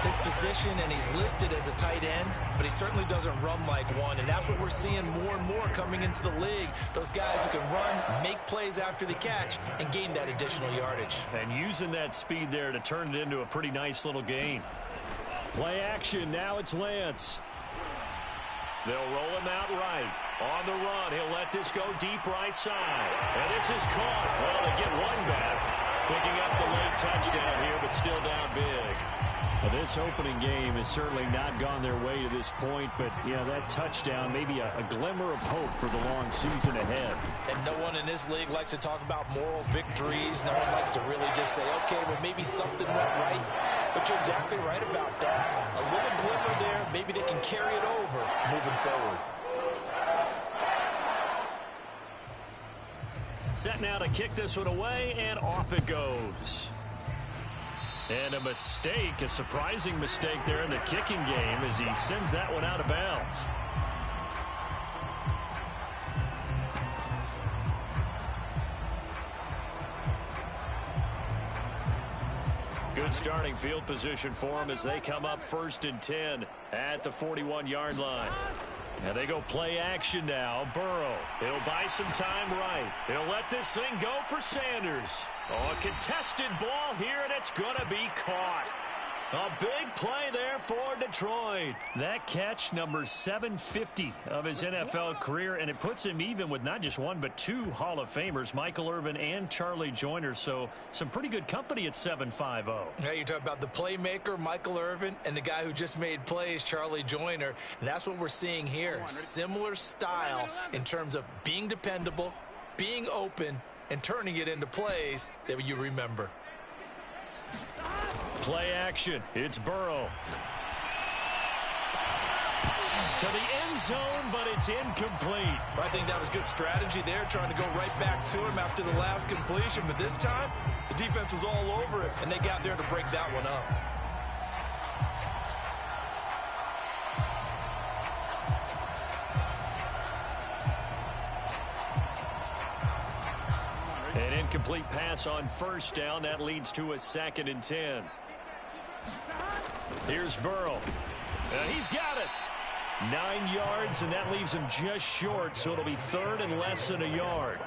S2: His position, and he's listed as a tight end, but he certainly doesn't run like one, and that's what we're seeing more and more coming into the league. Those guys who can run, make plays after the catch, and gain that additional yardage.
S1: And using that speed there to turn it into a pretty nice little gain.
S4: Play action, now it's Lance.
S1: They'll roll him out right. On the run, he'll let this go deep right side. And this is caught. Well, they get one back. Picking up the late touchdown here, but still down big.
S4: Well, this opening game has certainly not gone their way to this point, but, yeah, that touchdown, maybe a glimmer of hope for the long season ahead.
S2: And no one in this league likes to talk about moral victories. No one likes to really just say, okay, well, maybe something went right. But you're exactly right about that. A little glimmer there, maybe they can carry it over moving forward.
S1: Set now to kick this one away, and off it goes. And a mistake, a surprising mistake there in the kicking game as he sends that one out of bounds. Good starting field position for him as they come up 1st and 10 at the 41-yard line. And they go play action now. Burrow, he'll buy some time right. He'll let this thing go for Sanders. Oh, a contested ball here, and it's going to be caught. A big play there for Detroit. That catch, number 750 of his NFL career, and it puts him even with not just one but two Hall of Famers, Michael Irvin and Charlie Joyner. So some pretty good company at 750.
S2: Yeah, you talk about the playmaker, Michael Irvin, and the guy who just made plays, Charlie Joyner. And that's what we're seeing here. Similar style in terms of being dependable, being open, and turning it into plays that you remember.
S1: Play action. It's Burrow. To the end zone, but it's incomplete.
S2: I think that was good strategy there, trying to go right back to him after the last completion. But this time, the defense was all over it, and they got there to break that one up.
S1: An incomplete pass on 1st down. That leads to a 2nd and 10. Here's Burrow. And he's got it. 9 yards, and that leaves him just short, so it'll be 3rd and less than a yard.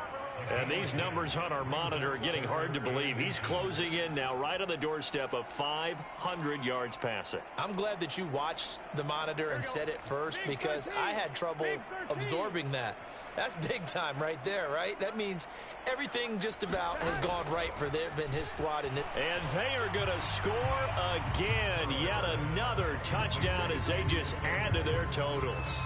S1: And these numbers on our monitor are getting hard to believe. He's closing in now right on the doorstep of 500 yards passing.
S2: I'm glad that you watched the monitor and said it first because I had trouble absorbing that. That's big time right there, right? That means everything just about has gone right for them and his squad. And
S1: they are going to score again. Yet another touchdown as they just add to their totals.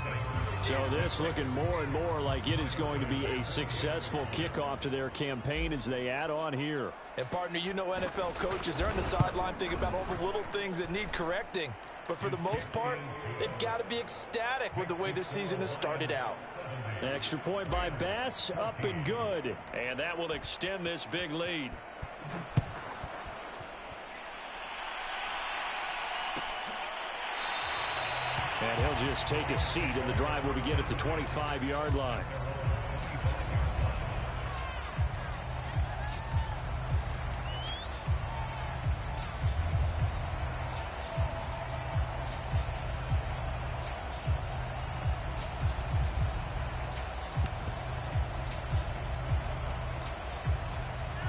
S4: So this looking more and more like it is going to be a successful kickoff to their campaign as they add on here.
S2: And, partner, you know NFL coaches, they're on the sideline thinking about all the little things that need correcting. But for the most part, they've got to be ecstatic with the way this season has started out.
S4: Extra point by Bass, up and good.
S1: And that will extend this big lead.
S4: And he'll just take a seat, and the drive will begin at the 25-yard line.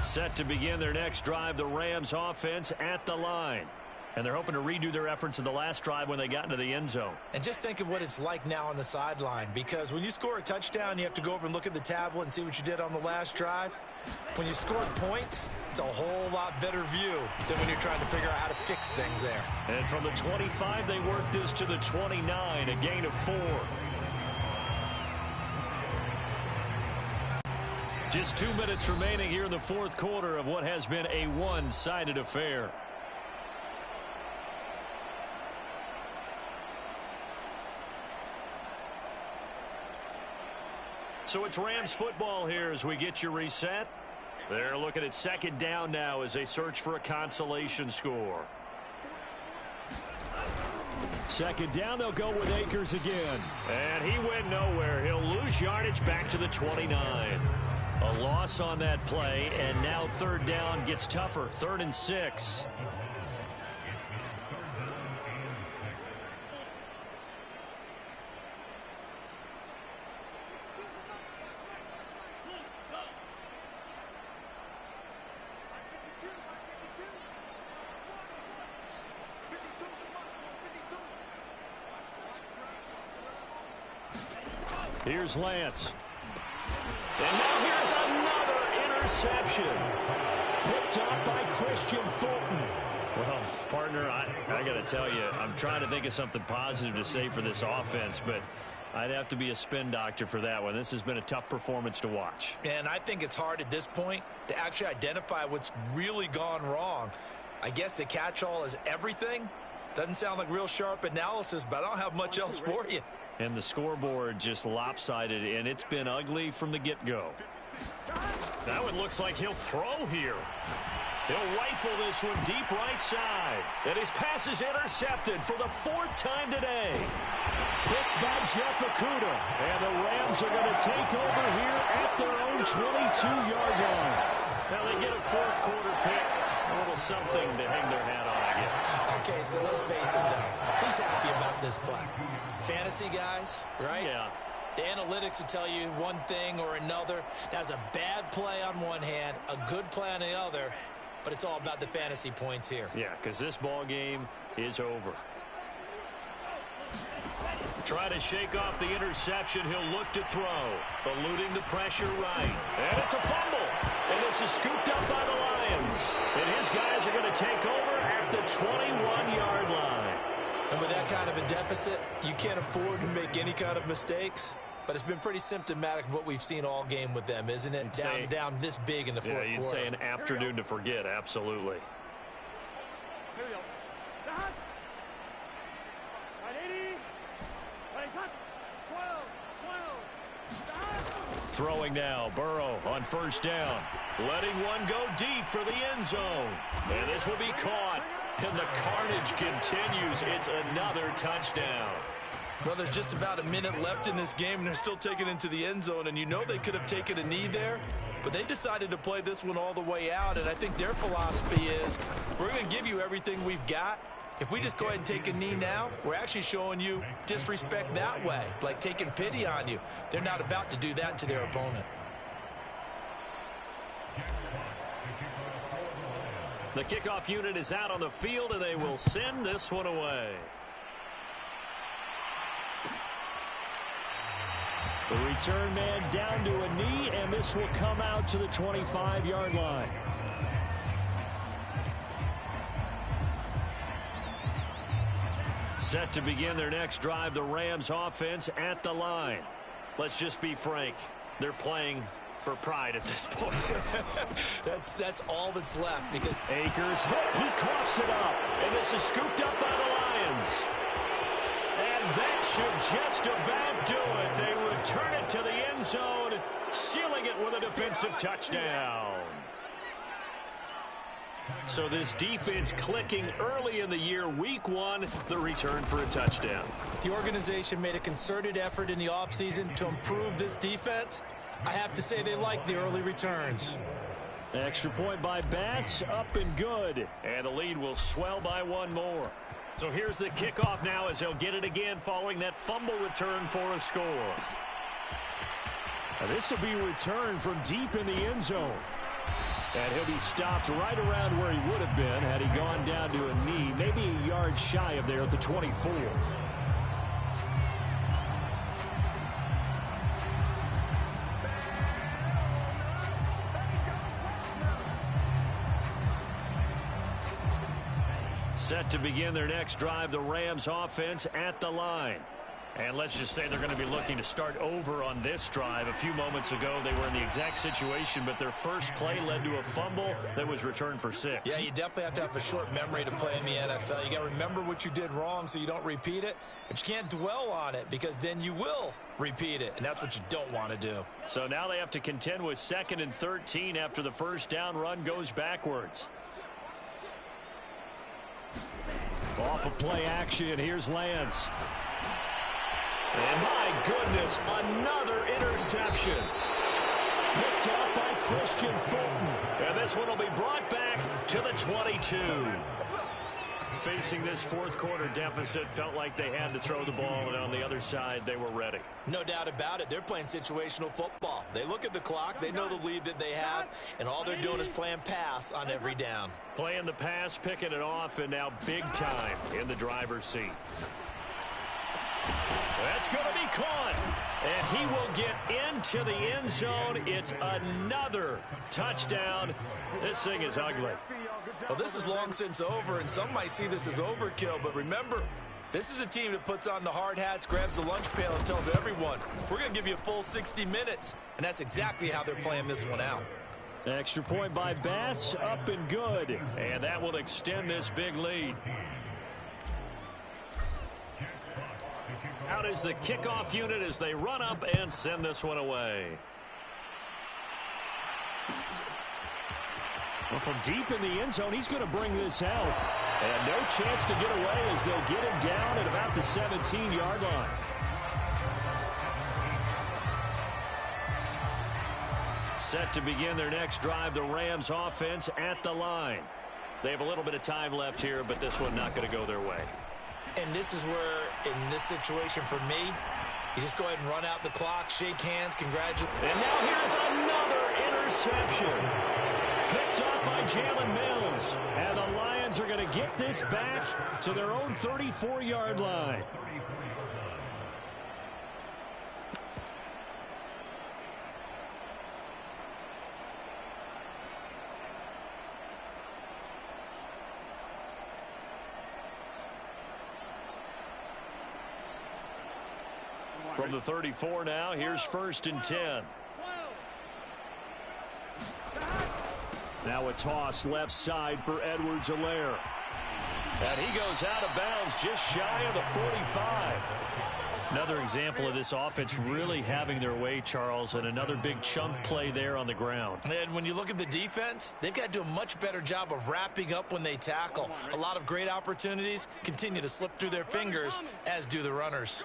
S1: Set to begin their next drive, the Rams offense at the line. And they're hoping to redo their efforts in the last drive when they got into the end zone.
S2: And just think of what it's like now on the sideline, because when you score a touchdown, you have to go over and look at the tablet and see what you did on the last drive. When you score points, it's a whole lot better view than when you're trying to figure out how to fix things there.
S1: And from the 25, they work this to the 29, a gain of 4. Just 2 minutes remaining here in the fourth quarter of what has been a one-sided affair. So it's Rams football here as we get you reset. They're looking at second down now as they search for a consolation score.
S4: Second down, they'll go with Akers again.
S1: And he went nowhere. He'll lose yardage back to the 29. A loss on that play, and now third down gets tougher. 3rd and 6.
S4: Here's Lance.
S1: And now here's another interception.
S4: Picked up by Christian Fulton.
S1: Well, partner, I got to tell you, I'm trying to think of something positive to say for this offense, but I'd have to be a spin doctor for that one. This has been a tough performance to watch.
S2: And I think it's hard at this point to actually identify what's really gone wrong. I guess the catch-all is everything. Doesn't sound like real sharp analysis, but I don't have much else for you.
S1: And the scoreboard just lopsided, and it's been ugly from the get-go. That one looks like he'll throw here. He'll rifle this one deep right side. And his pass is intercepted for the 4th time today.
S4: Picked by Jeff Okudah. And the Rams are going to take over here at their own 22-yard line.
S1: Now they get a fourth quarter pick. A little something to hang their hat on, I guess.
S2: Okay, so let's face it, though. Who's happy about this play? Fantasy guys, right?
S1: Yeah.
S2: The analytics will tell you one thing or another. That's a bad play on one hand, a good play on the other, but it's all about the fantasy points here.
S1: Yeah, because this ball game is over. Try to shake off the interception. He'll look to throw. Eluding the pressure right. And it's a fumble. And this is scooped up by the Lions. And his guys are going to take over at the 21-yard line.
S2: And with that kind of a deficit, you can't afford to make any kind of mistakes. But it's been pretty symptomatic of what we've seen all game with them, isn't it? Down this big in the fourth quarter.
S1: Yeah, you'd say an afternoon to forget, absolutely.
S3: Here we go. Right 80. Right hot. 12.
S1: Throwing now, Burrow on first down. Letting one go deep for the end zone. And this will be caught. And the carnage continues. It's another touchdown.
S2: Well, there's just about a minute left in this game, and they're still taking it into the end zone. And you know they could have taken a knee there, but they decided to play this one all the way out. And I think their philosophy is, we're going to give you everything we've got. If we just go ahead and take a knee now, we're actually showing you disrespect that way, like taking pity on you. They're not about to do that to their opponent.
S1: The kickoff unit is out on the field, and they will send this one away.
S4: The return man down to a knee, and this will come out to the 25-yard line.
S1: Set to begin their next drive, the Rams offense at the line. Let's just be frank. They're playing for pride at this point.
S2: that's all that's left because
S4: Akers hit. He coughs it up.
S1: And this is scooped up by the Lions. And that should just about do it. They return it to the end zone, sealing it with a defensive touchdown. So this defense clicking early in the year, week one, the return for a touchdown.
S2: The organization made a concerted effort in the offseason to improve this defense. I have to say they like the early returns.
S4: Extra point by Bass, up and good.
S1: And the lead will swell by one more. So here's the kickoff now as they'll get it again following that fumble return for a score.
S4: Now this will be returned from deep in the end zone. And he'll be stopped right around where he would have been had he gone down to a knee, maybe a yard shy of there at the 24.
S1: Set to begin their next drive, the Rams offense at the line. And let's just say they're going to be looking to start over on this drive. A few moments ago, they were in the exact situation, but their first play led to a fumble that was returned for 6.
S2: Yeah, you definitely have to have a short memory to play in the NFL. You got to remember what you did wrong so you don't repeat it, but you can't dwell on it because then you will repeat it, and that's what you don't want to do.
S1: So now they have to contend with 2nd and 13 after the first down run goes backwards.
S4: Off of play action, here's Lance.
S1: And my goodness, another interception.
S4: Picked up by Christian Fulton.
S1: And this one will be brought back to the 22. Facing this fourth quarter deficit, felt like they had to throw the ball, and on the other side, they were ready.
S2: No doubt about it. They're playing situational football. They look at the clock, they know the lead that they have, and all they're doing is playing pass on every down.
S1: Playing the pass, picking it off, and now big time in the driver's seat. That's going to be caught, and he will get into the end zone. It's another touchdown. This thing is ugly.
S2: Well, this is long since over, and some might see this as overkill, but remember, this is a team that puts on the hard hats, grabs the lunch pail, and tells everyone, we're going to give you a full 60 minutes, and that's exactly how they're playing this one out.
S4: Extra point by Bass, up and good.
S1: And that will extend this big lead. Out is the kickoff unit as they run up and send this one away.
S4: Well, from deep in the end zone, he's going to bring this out. And no chance to get away as they'll get him down at about the 17-yard line.
S1: Set to begin their next drive, the Rams offense at the line. They have a little bit of time left here, but this one not going to go their way.
S2: And this is where, in this situation for me, you just go ahead and run out the clock, shake hands, congratulate.
S1: And now here's another interception. Picked up by Jalen Mills.
S4: And the Lions are going to get this back to their own 34-yard line.
S1: From the 34 now, here's 1st and 10.
S4: Now a toss left side for Edwards-Helaire.
S1: And he goes out of bounds just shy of the 45. Another example of this offense really having their way, Charles, and another big chunk play there on the ground.
S2: And when you look at the defense, they've got to do a much better job of wrapping up when they tackle. A lot of great opportunities continue to slip through their fingers, as do the runners.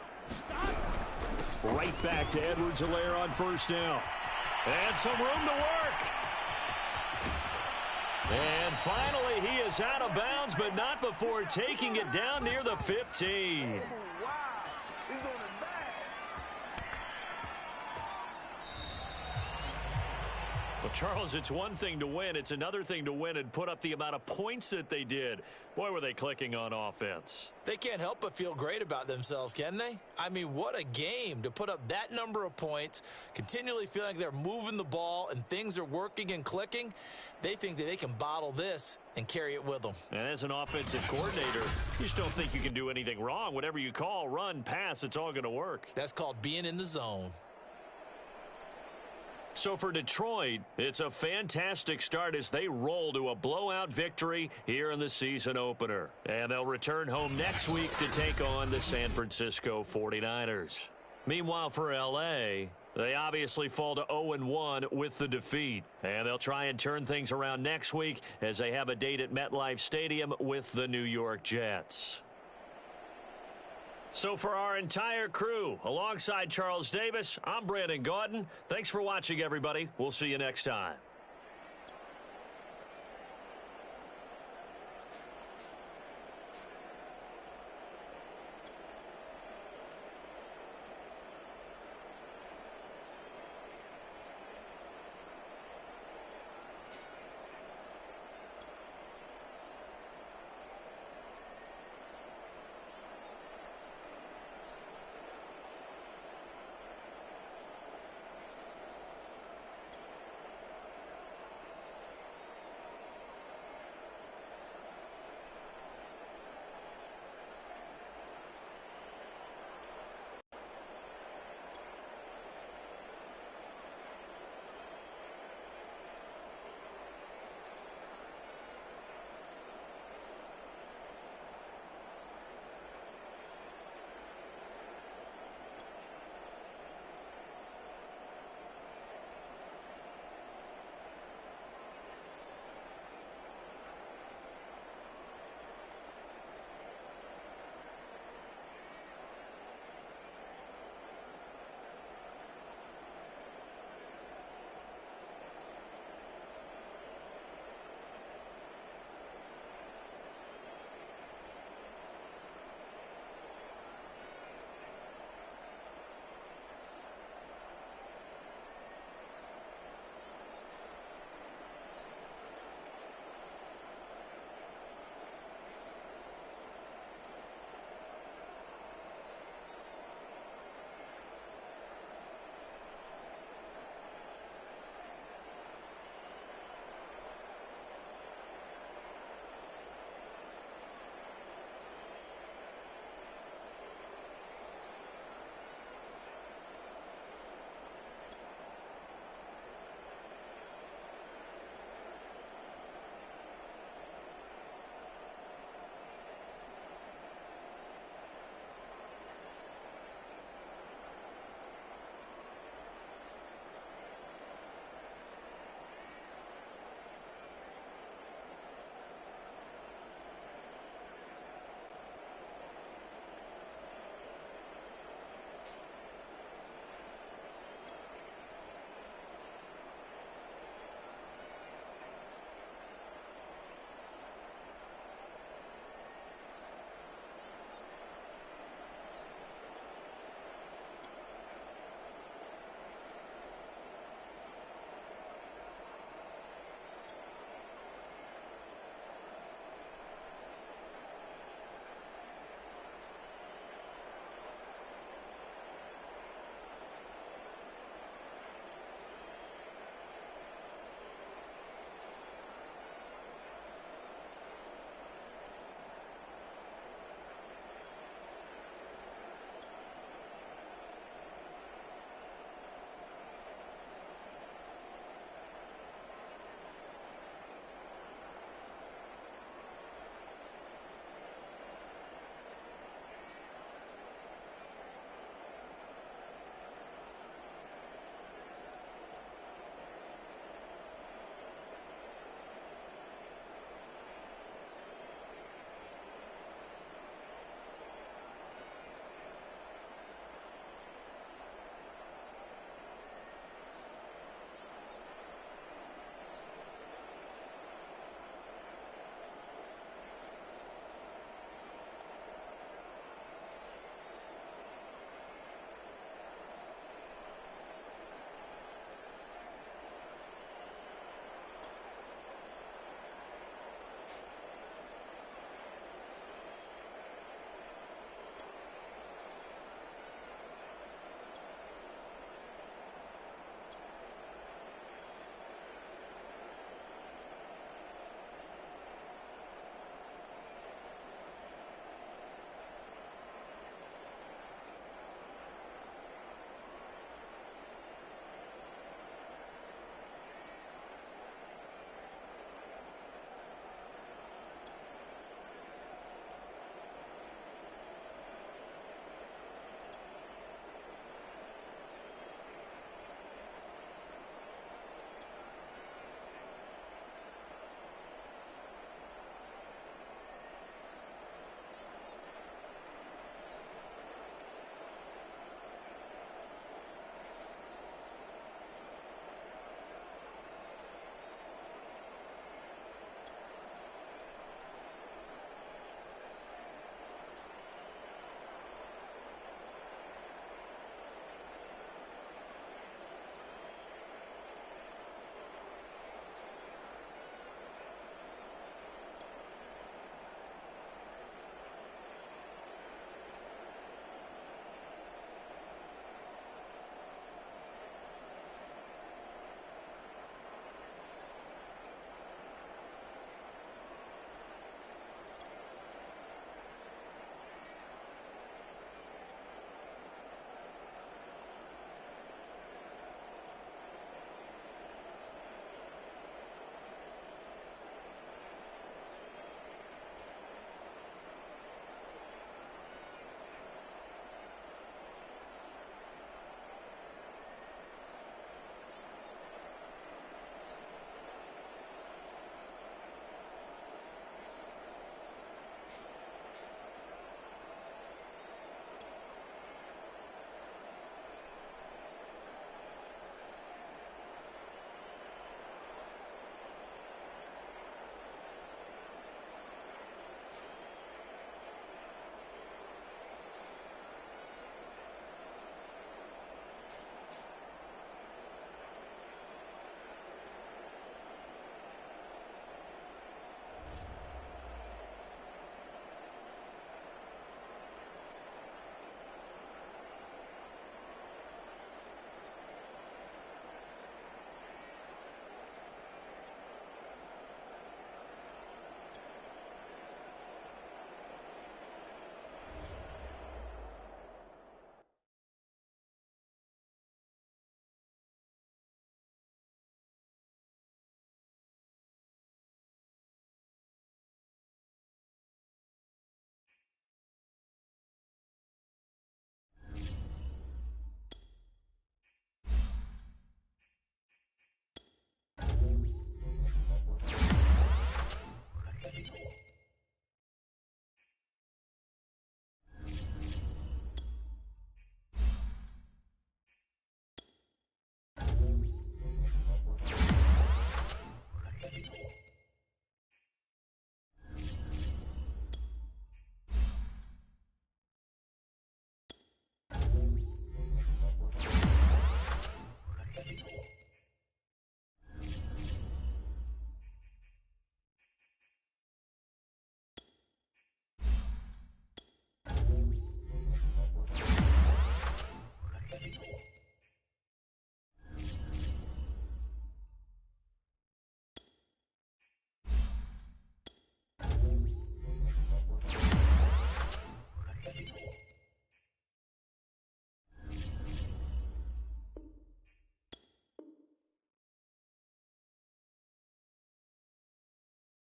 S4: Right back to Edwards-Helaire on 1st down.
S1: And some room to work. And finally, he is out of bounds, but not before taking it down near the 15. Well, Charles, it's one thing to win. It's another thing to win and put up the amount of points that they did. Boy, were they clicking on offense.
S2: They can't help but feel great about themselves, can they? I mean, what a game to put up that number of points, continually feeling like they're moving the ball and things are working and clicking. They think that they can bottle this and carry it with them.
S1: And as an offensive coordinator, you just don't think you can do anything wrong. Whatever you call, run, pass, it's all going to work.
S2: That's called being in the zone.
S1: So for Detroit, it's a fantastic start as they roll to a blowout victory here in the season opener. And they'll return home next week to take on the San Francisco 49ers. Meanwhile, for L.A., they obviously fall to 0-1 with the defeat. And they'll try and turn things around next week as they have a date at MetLife Stadium with the New York Jets. So for our entire crew, alongside Charles Davis, I'm Brandon Gaudin. Thanks for watching, everybody. We'll see you next time.